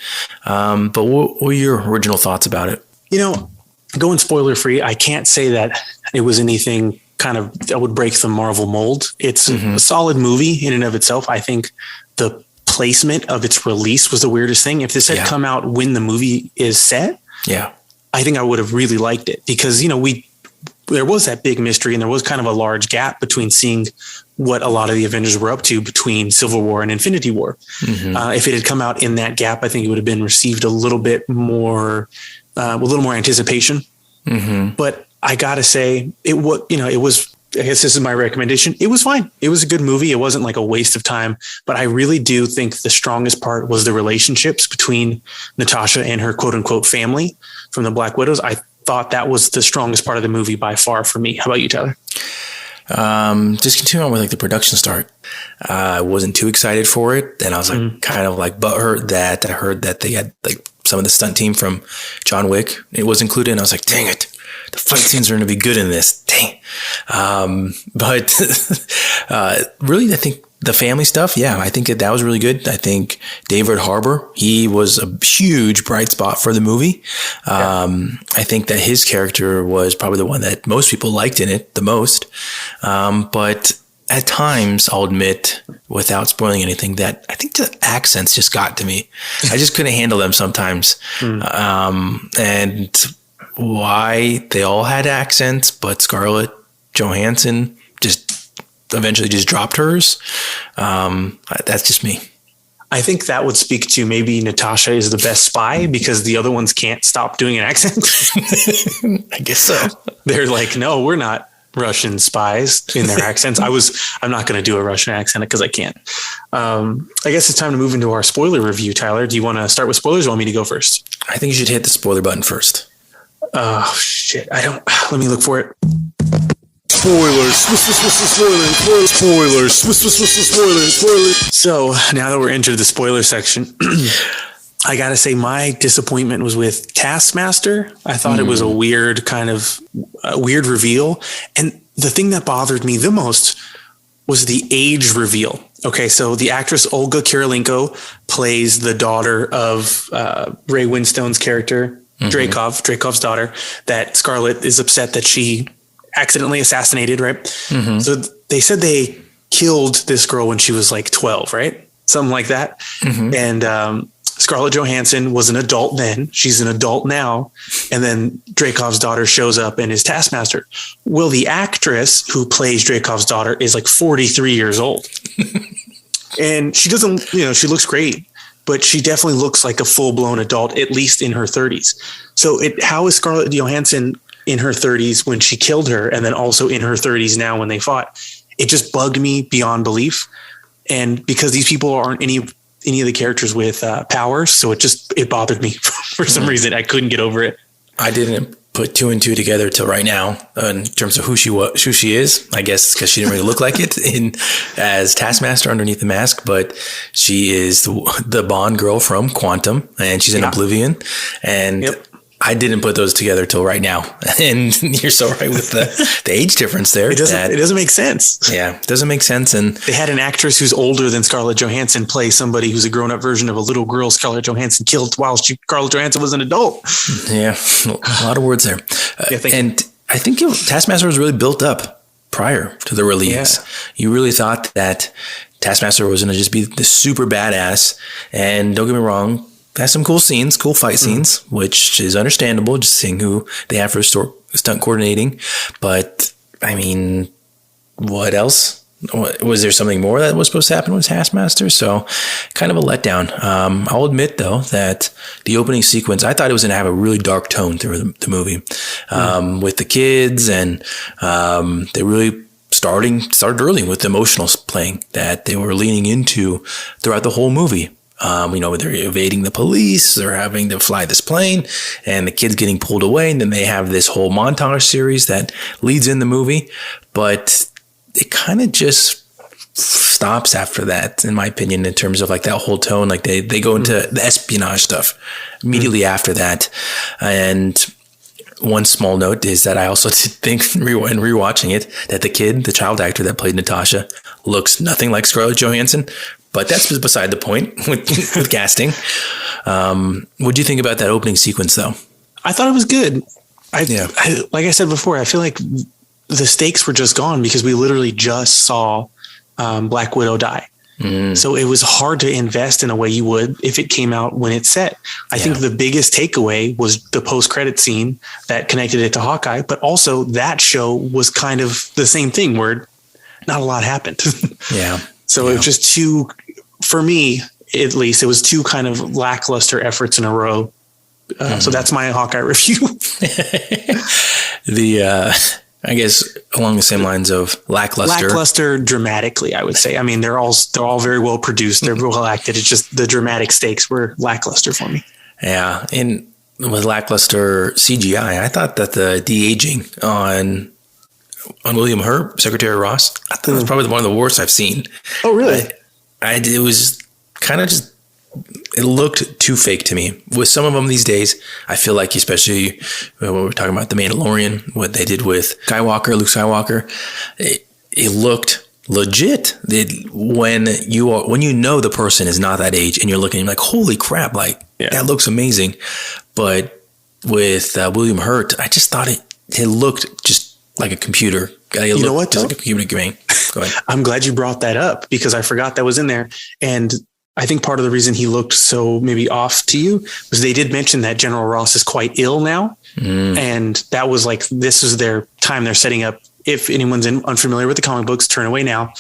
But what were your original thoughts about it? You know, going spoiler free, I can't say that it was anything kind of that would break the Marvel mold. It's a solid movie in and of itself. I think the placement of its release was the weirdest thing. If this had come out when the movie is set, I think I would have really liked it because, you know, there was that big mystery and there was kind of a large gap between seeing what a lot of the Avengers were up to between Civil War and Infinity War. If it had come out in that gap, I think it would have been received a little bit more, a little more anticipation. But I gotta say, it was. I guess this is my recommendation. It was fine. It was a good movie. It wasn't like a waste of time, but I really do think the strongest part was the relationships between Natasha and her quote unquote family from the Black Widows. I thought that was the strongest part of the movie by far for me. How about you, Tyler? Just continuing on with like the production start. I wasn't too excited for it. And I was like kind of like butthurt that I heard that they had like some of the stunt team from John Wick. It was included. And I was like, dang it. The fight scenes are going to be good in this. Dang. But really, I think the family stuff, yeah, I think that was really good. I think David Harbour, he was a huge bright spot for the movie. I think that his character was probably the one that most people liked in it the most. But at times, I'll admit, without spoiling anything, that I think the accents just got to me. I just couldn't handle them sometimes. And why they all had accents, but Scarlett Johansson just eventually just dropped hers. That's just me. I think that would speak to maybe Natasha is the best spy because the other ones can't stop doing an accent. I guess so. They're like, no, we're not Russian spies in their accents. I'm not going to do a Russian accent because I can't. I guess it's time to move into our spoiler review. Tyler, do you want to start with spoilers or want me to go first? I think you should hit the spoiler button first. Oh shit. Let me look for it. Spoilers. Spoilers. So now that we're into the spoiler section, I gotta say my disappointment was with Taskmaster. I thought it was a weird reveal. And the thing that bothered me the most was the age reveal. Okay, so the actress Olga Kurylenko plays the daughter of Ray Winstone's character, Dreykov's daughter, that Scarlett is upset that she accidentally assassinated, right? So they said they killed this girl when she was like 12, right? Something like that. And Scarlett Johansson was an adult then. She's an adult now. And then Dreykov's daughter shows up and is Taskmaster. Well, the actress who plays Dreykov's daughter is like 43 years old. And she doesn't, she looks great, but she definitely looks like a full-blown adult, at least in her 30s. So how is Scarlett Johansson in her 30s when she killed her and then also in her 30s now when they fought? It just bugged me beyond belief. And because these people aren't any of the characters with powers, so it bothered me for some reason. I couldn't get over it. I didn't put two and two together till right now in terms of who she is. I guess because she didn't really look like it as Taskmaster underneath the mask, but she is the Bond girl from Quantum, and she's in Oblivion. And I didn't put those together till right now. And you're so right with the age difference there. It doesn't make sense. Yeah, it doesn't make sense. And they had an actress who's older than Scarlett Johansson play somebody who's a grown-up version of a little girl Scarlett Johansson killed while Scarlett Johansson was an adult. Yeah, a lot of words there. And I think Taskmaster was really built up prior to the release. Yeah. You really thought that Taskmaster was going to just be the super badass. And don't get me wrong, has some cool fight scenes, which is understandable, just seeing who they have for stunt coordinating. But, I mean, what else? Was there something more that was supposed to happen with Taskmaster? So, kind of a letdown. I'll admit, though, that the opening sequence, I thought it was going to have a really dark tone through the movie. With the kids, and they really started early with the emotional playing that they were leaning into throughout the whole movie. They're evading the police, they're having to fly this plane, and the kid's getting pulled away. And then they have this whole montage series that leads in the movie, but it kind of just stops after that, in my opinion, in terms of like that whole tone. Like they go into the espionage stuff immediately after that. And one small note is that I also did think in rewatching it that the child actor that played Natasha looks nothing like Scarlett Johansson. But that's beside the point with casting. What do you think about that opening sequence, though? I thought it was good. Like I said before, I feel like the stakes were just gone because we literally just saw Black Widow die. So it was hard to invest in a way you would if it came out when it's set. I think the biggest takeaway was the post-credit scene that connected it to Hawkeye, but also that show was kind of the same thing where not a lot happened. So it was just two, for me at least, it was two kind of lackluster efforts in a row. So that's my Hawkeye review. I guess along the same lines of lackluster dramatically, I would say. I mean, they're all very well produced. They're well acted. It's just the dramatic stakes were lackluster for me. Yeah. And with lackluster CGI, I thought that the de-aging on William Hurt, Secretary Ross, I thought it was probably one of the worst I've seen. Oh, really? It was kind of just, it looked too fake to me. With some of them these days, I feel like, especially when we're talking about The Mandalorian, what they did with Luke Skywalker, it looked legit. When you know the person is not that age and you're looking like, holy crap, that looks amazing. But with William Hurt, I just thought it looked just like a computer. You know what? Just like a computer game. Go ahead. I'm glad you brought that up because I forgot that was in there. And I think part of the reason he looked so maybe off to you was they did mention that General Ross is quite ill now. And that was like, this is their time they're setting up. If anyone's unfamiliar with the comic books, turn away now.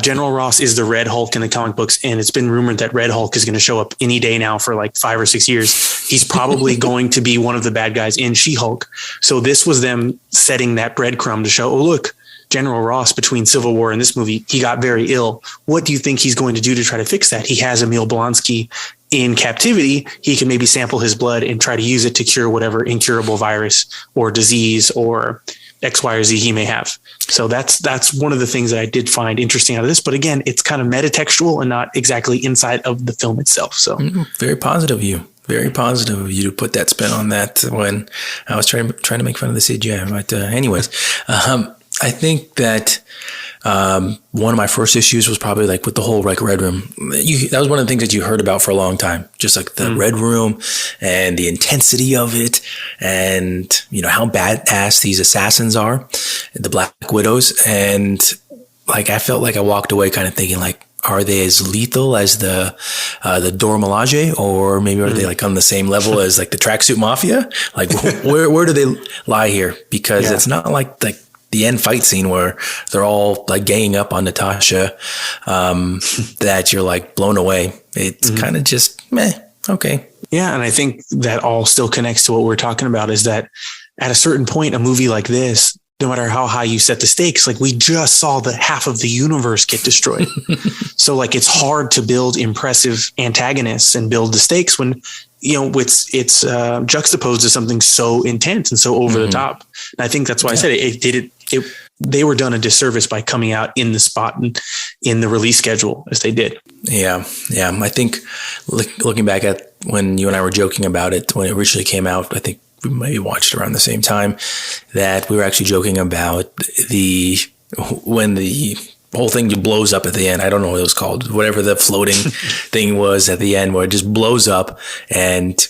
General Ross is the Red Hulk in the comic books. And it's been rumored that Red Hulk is going to show up any day now for like 5 or 6 years. He's probably going to be one of the bad guys in She-Hulk. So this was them setting that breadcrumb to show, oh, look, General Ross between Civil War and this movie, he got very ill. What do you think he's going to do to try to fix that? He has Emil Blonsky in captivity. He can maybe sample his blood and try to use it to cure whatever incurable virus or disease or X, Y, or Z he may have. So that's one of the things that I did find interesting out of this. But again, it's kind of metatextual and not exactly inside of the film itself. So very positive of you. Very positive of you to put that spin on that when I was trying to make fun of the CGI. But anyways, I think that one of my first issues was probably like with the whole like Red Room. That was one of the things that you heard about for a long time, just like the Red Room and the intensity of it, and how badass these assassins are, the Black Widows, and like I felt like I walked away kind of thinking like, are they as lethal as the Dora Milaje, or maybe are they like on the same level as like the Tracksuit Mafia? Like where do they lie here? Because it's not like the end fight scene where they're all like ganging up on Natasha, that you're like blown away. It's kind of just meh. Okay. Yeah. And I think that all still connects to what we're talking about is that at a certain point, a movie like this, no matter how high you set the stakes, like we just saw the half of the universe get destroyed. So like, it's hard to build impressive antagonists and build the stakes when, it's juxtaposed to something so intense and so over the top. And I think that's why I said they were done a disservice by coming out in the spot and in the release schedule as they did. Yeah. Yeah. I think looking back at when you and I were joking about it, when it originally came out, I think we maybe watched around the same time that we were actually joking about when the whole thing blows up at the end. I don't know what it was called, whatever the floating thing was at the end where it just blows up. And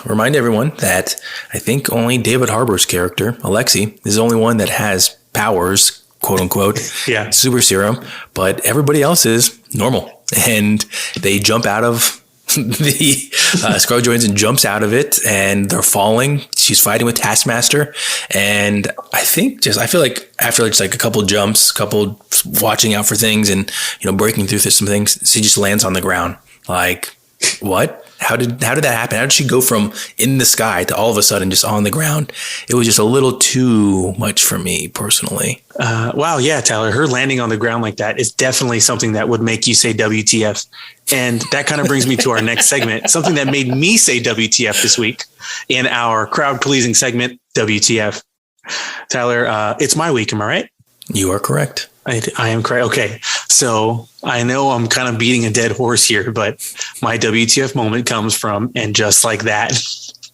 remind everyone that I think only David Harbour's character, Alexei, is the only one that has powers, quote unquote, super serum, but everybody else is normal. And they jump out of Scarlett Johansson jumps out of it and they're falling. She's fighting with Taskmaster. And I feel like after just like a couple jumps, watching out for things and, breaking through some things, she just lands on the ground. Like, what? How did that happen? How did she go from in the sky to all of a sudden just on the ground? It was just a little too much for me personally. Wow. Yeah, Tyler, her landing on the ground like that is definitely something that would make you say WTF. And that kind of brings me to our next segment, something that made me say WTF this week in our crowd pleasing segment, WTF. Tyler, it's my week. Am I right? You are correct. I am correct. Okay. So I know I'm kind of beating a dead horse here, but my WTF moment comes from, and just like that,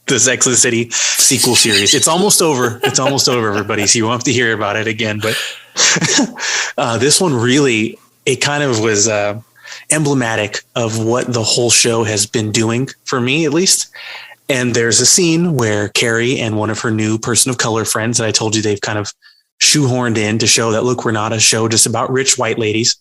the Sex and the City sequel series. It's almost over. It's almost over, everybody. So you won't have to hear about it again. But this one really, it kind of was emblematic of what the whole show has been doing for me, at least. And there's a scene where Carrie and one of her new person of color friends that I told you they've kind of shoehorned in to show that, look, we're not a show just about rich white ladies.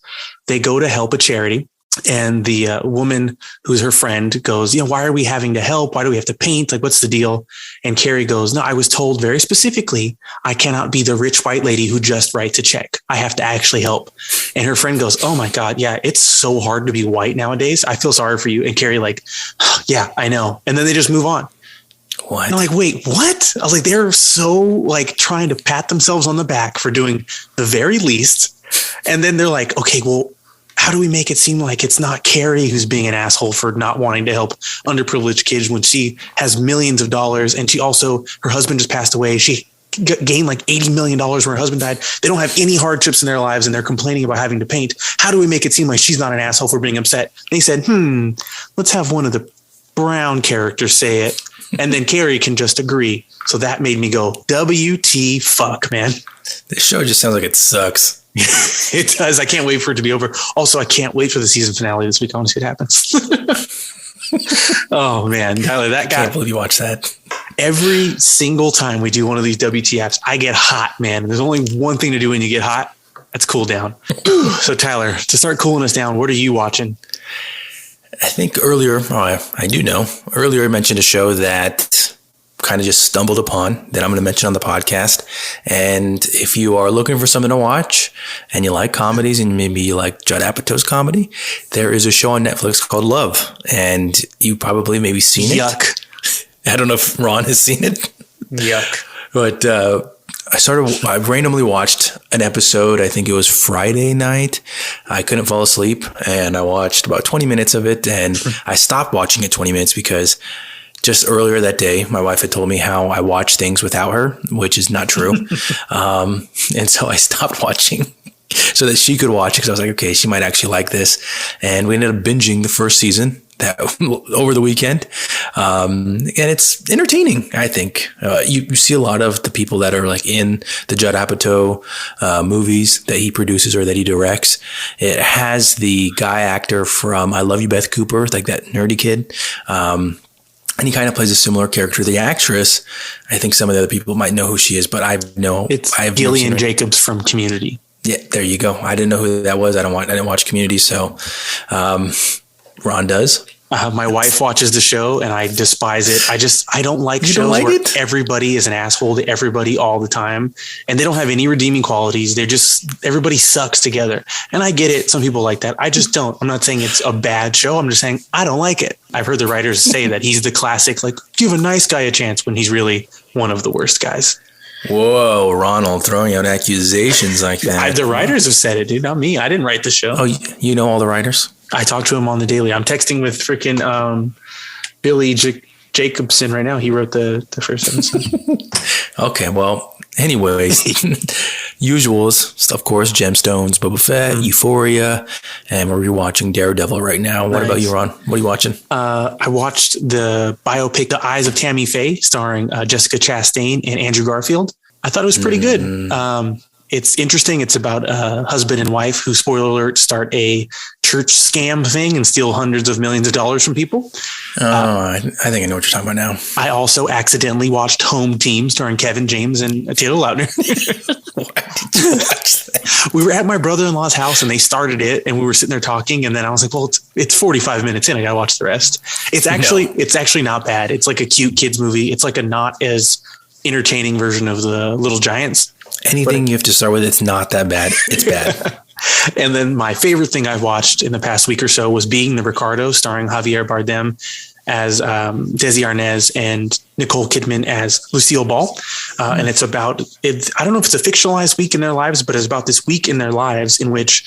They go to help a charity. And the woman who's her friend goes, why are we having to help? Why do we have to paint? Like, what's the deal? And Carrie goes, no, I was told very specifically, I cannot be the rich white lady who just writes a check. I have to actually help. And her friend goes, oh my God. Yeah. It's so hard to be white nowadays. I feel sorry for you. And Carrie like, yeah, I know. And then they just move on. What? And I'm like, wait, what? I was like, they're so like trying to pat themselves on the back for doing the very least. And then they're like, okay, well, how do we make it seem like it's not Carrie who's being an asshole for not wanting to help underprivileged kids when she has millions of dollars, and she also, her husband just passed away. She gained like $80 million when her husband died. They don't have any hardships in their lives and they're complaining about having to paint. How do we make it seem like she's not an asshole for being upset? And he said, let's have one of the brown characters say it. And then Carrie can just agree. So that made me go, WT fuck, man. This show just sounds like it sucks. It does. I can't wait for it to be over. Also, I can't wait for the season finale this week. I want to see what happens. Oh man, Tyler, that guy. I can't believe you watched that. Every single time we do one of these WTFs, I get hot, man. There's only one thing to do when you get hot. That's cool down. So Tyler, to start cooling us down, what are you watching? I think earlier, I do know. Earlier I mentioned a show that kind of just stumbled upon that I'm going to mention on the podcast. And if you are looking for something to watch and you like comedies and maybe you like Judd Apatow's comedy, there is a show on Netflix called Love. And you probably maybe seen it. Yuck. I don't know if Ron has seen it. Yuck. But I randomly watched an episode. I think it was Friday night. I couldn't fall asleep and I watched about 20 minutes of it, and I stopped watching at 20 minutes because just earlier that day, my wife had told me how I watch things without her, which is not true. And so I stopped watching so that she could watch it, because I was like, okay, she might actually like this. And we ended up binging the first season over the weekend. And it's entertaining, I think. You see a lot of the people that are like in the Judd Apatow movies that he produces or that he directs. It has the guy actor from I Love You, Beth Cooper, like that nerdy kid. And he kind of plays a similar character. The actress, I think some of the other people might know who she is, but it's Gillian Jacobs from Community. Yeah, there you go. I didn't know who that was. I didn't watch Community, so Ron does. My wife watches the show and I despise it. I don't like shows where everybody is an asshole to everybody all the time and they don't have any redeeming qualities. They're just, everybody sucks together. And I get it. Some people like that. I just don't. I'm not saying it's a bad show. I'm just saying I don't like it. I've heard the writers say that he's the classic, like, give a nice guy a chance, when he's really one of the worst guys. Whoa, Ronald, throwing out accusations like that. The writers have said it, dude, not me. I didn't write the show. Oh, you know all the writers? I talk to him on the daily. I'm texting with freaking Billy Jacobson right now. He wrote the first episode. Okay, well, anyways, usuals, of course, Gemstones, Boba Fett, Euphoria, and we're rewatching Daredevil right now. What about you, Ron? What are you watching? I watched the biopic The Eyes of Tammy Faye, starring Jessica Chastain and Andrew Garfield. I thought it was pretty good. It's interesting. It's about a husband and wife who, spoiler alert, start a church scam thing and steal hundreds of millions of dollars from people. I think I know what you're talking about now. I also accidentally watched Home Team starring Kevin James and Taylor Lautner. Why did you watch that? We were at my brother-in-law's house and they started it and we were sitting there talking. And then I was like, well, it's 45 minutes in. I got to watch the rest. It's actually not bad. It's like a cute kids movie. It's like a not as entertaining version of the Little Giants. Anything you have to start with, it's not that bad. It's bad. And then my favorite thing I've watched in the past week or so was Being the Ricardo, starring Javier Bardem as Desi Arnaz and Nicole Kidman as Lucille Ball. And it's about, I don't know if it's a fictionalized week in their lives, but it's about this week in their lives in which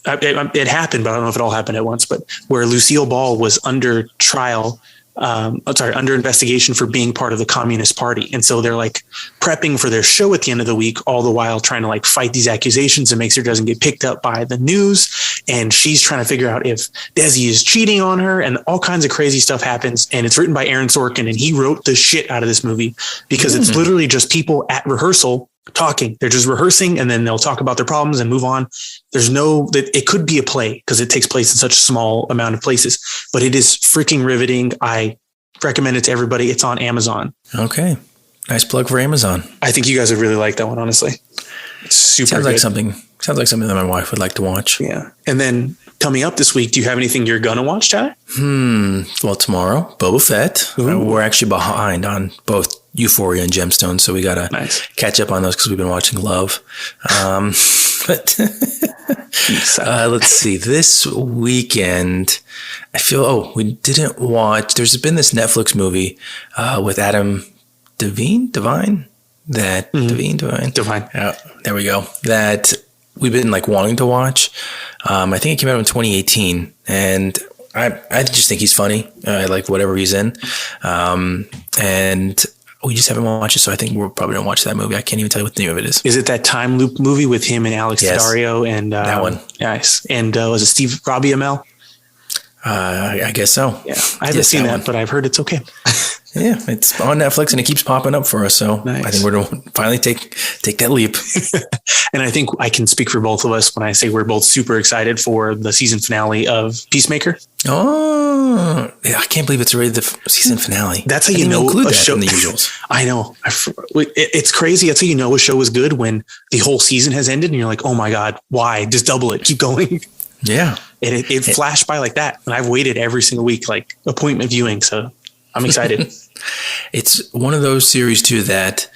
it happened, but I don't know if it all happened at once, but where Lucille Ball was under trial, under investigation for being part of the Communist Party. And so they're like prepping for their show at the end of the week, all the while trying to like fight these accusations and make sure it doesn't get picked up by the news. And she's trying to figure out if Desi is cheating on her, and all kinds of crazy stuff happens. And it's written by Aaron Sorkin, and he wrote the shit out of this movie because it's literally just people at rehearsal talking. They're just rehearsing and then they'll talk about their problems and move on. It could be a play because it takes place in such a small amount of places, but it is freaking riveting. I recommend it to everybody. It's on Amazon. Okay. Nice plug for Amazon. I think you guys would really like that one, honestly. Super Sounds good. like something that my wife would like to watch. Yeah. And then coming up this week, do you have anything you're going to watch, Tyler? Well, tomorrow, Boba Fett. We're actually behind on both Euphoria and Gemstones, so we got to catch up on those because we've been watching Love. But let's see. This weekend, I feel, we didn't watch. There's been this Netflix movie with Adam Devine. Devine. Oh, there we go. That we've been like wanting to watch. I think it came out in 2018, and I just think he's funny. I like whatever he's in, and we just haven't watched it. So I think we're probably gonna watch that movie. I can't even tell you what the name of it is. Is it that time loop movie with him and Alex Dario and that one? Nice. And was it Steve Robbie Amell? I guess so. Yeah, I haven't seen that, but I've heard it's okay. Yeah, it's on Netflix and it keeps popping up for us. So I think we're going to finally take that leap. And I think I can speak for both of us when I say we're both super excited for the season finale of Peacemaker. Oh, yeah, I can't believe it's already the season finale. That's how you know a show. In the usuals. I know. It's crazy. That's how you know a show is good when the whole season has ended and you're like, oh my God, why? Just double it. Keep going. Yeah. And it flashed by like that. And I've waited every single week, like appointment viewing. So I'm excited. It's one of those series too that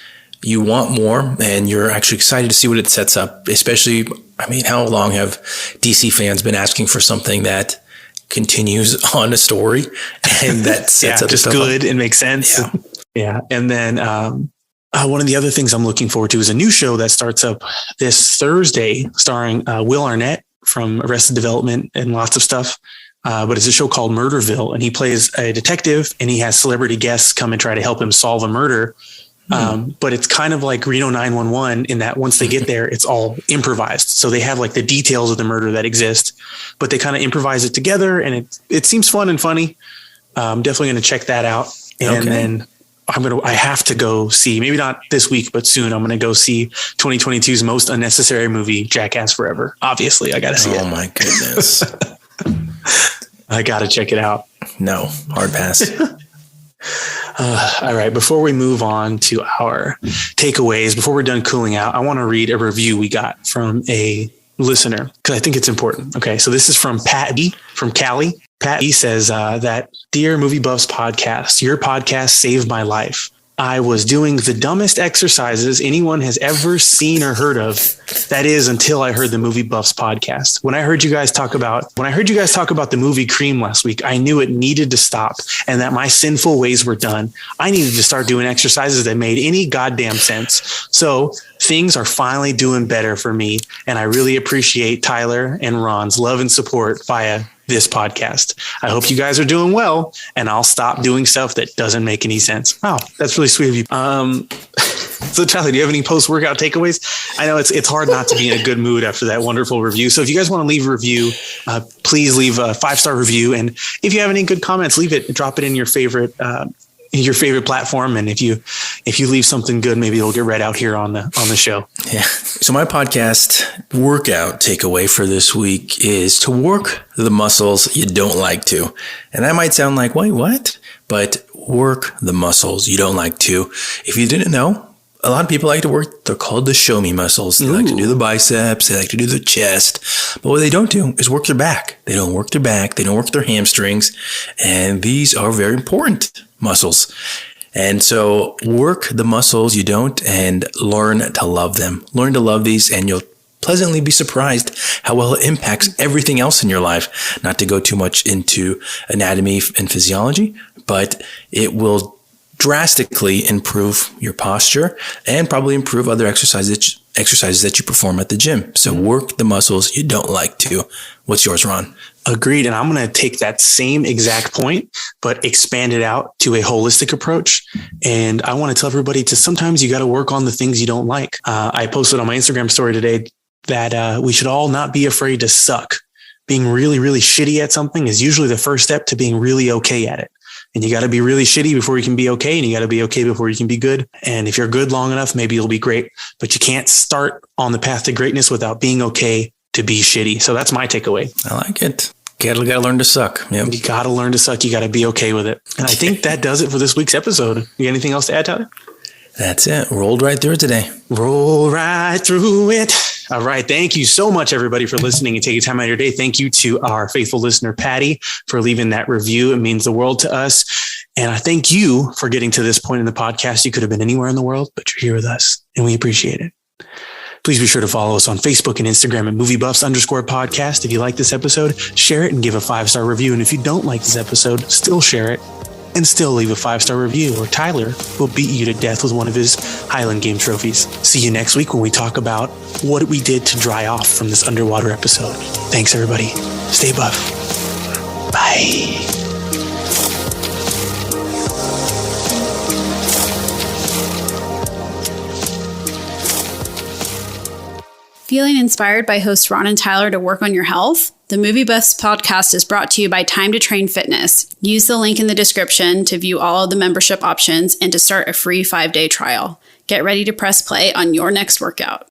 you want more and you're actually excited to see what it sets up. Especially, I mean, how long have DC fans been asking for something that continues on a story and that sets up just good and makes sense? Yeah. And then one of the other things I'm looking forward to is a new show that starts up this Thursday starring Will Arnett from Arrested Development and lots of stuff. But it's a show called Murderville, and he plays a detective and he has celebrity guests come and try to help him solve a murder. But it's kind of like Reno 911 in that once they get there, it's all improvised. So they have like the details of the murder that exist, but they kind of improvise it together, and it seems fun and funny. Definitely going to check that out. And then I have to go see, maybe not this week, but soon I'm going to go see 2022's most unnecessary movie, Jackass Forever. Obviously, I got to see it. Oh my goodness. I got to check it out. No, hard pass. All right. Before we move on to our takeaways, before we're done cooling out, I want to read a review we got from a listener because I think it's important. Okay. So this is from Pat B from Cali. Pat E says that, Dear MovieBuffs podcast, your podcast saved my life. I was doing the dumbest exercises anyone has ever seen or heard of. That is until I heard the MovieBuffs podcast. When I heard you guys talk about the movie Cream last week, I knew it needed to stop and that my sinful ways were done. I needed to start doing exercises that made any goddamn sense. So things are finally doing better for me. And I really appreciate Tyler and Ron's love and support via this podcast. I hope you guys are doing well, and I'll stop doing stuff that doesn't make any sense. Wow, that's really sweet of you. So Tyler, do you have any post-workout takeaways? I know it's hard not to be in a good mood after that wonderful review. So if you guys want to leave a review, please leave a 5-star review. And if you have any good comments, drop it in your favorite platform. And if you leave something good, maybe it'll get read out here on the show. Yeah. So my podcast workout takeaway for this week is to work the muscles you don't like to. And that might sound like, wait, what? But work the muscles you don't like to. If you didn't know, a lot of people like to work, they're called the show me muscles. They like to do the biceps. They like to do the chest. But what they don't do is work their back. They don't work their back. They don't work their hamstrings. And these are very important muscles. And so work the muscles you don't and learn to love them. Learn to love these and you'll pleasantly be surprised how well it impacts everything else in your life. Not to go too much into anatomy and physiology, but it will drastically improve your posture and probably improve other exercises that you perform at the gym. So work the muscles you don't like to. What's yours, Ron? Agreed. And I'm going to take that same exact point, but expand it out to a holistic approach. And I want to tell everybody to sometimes you got to work on the things you don't like. I posted on my Instagram story today that we should all not be afraid to suck. Being really, really shitty at something is usually the first step to being really okay at it. And you got to be really shitty before you can be okay. And you got to be okay before you can be good. And if you're good long enough, maybe you'll be great, but you can't start on the path to greatness without being okay to be shitty. So that's my takeaway. I like it. You gotta learn to suck. Yep. You got to learn to suck. You got to be okay with it. And I think that does it for this week's episode. You got anything else to add, Tyler? That's it. Rolled right through it today. Roll right through it. All right. Thank you so much, everybody, for listening and taking time out of your day. Thank you to our faithful listener, Patty, for leaving that review. It means the world to us. And I thank you for getting to this point in the podcast. You could have been anywhere in the world, but you're here with us, and we appreciate it. Please be sure to follow us on Facebook and Instagram at MovieBuffs_podcast. If you like this episode, share it and give a 5-star review. And if you don't like this episode, still share it and still leave a 5-star review, or Tyler will beat you to death with one of his Highland Game trophies. See you next week when we talk about what we did to dry off from this underwater episode. Thanks, everybody. Stay buff. Bye. Feeling inspired by hosts Ron and Tyler to work on your health? The MovieBuffs podcast is brought to you by Time to Train Fitness. Use the link in the description to view all of the membership options and to start a free 5-day trial. Get ready to press play on your next workout.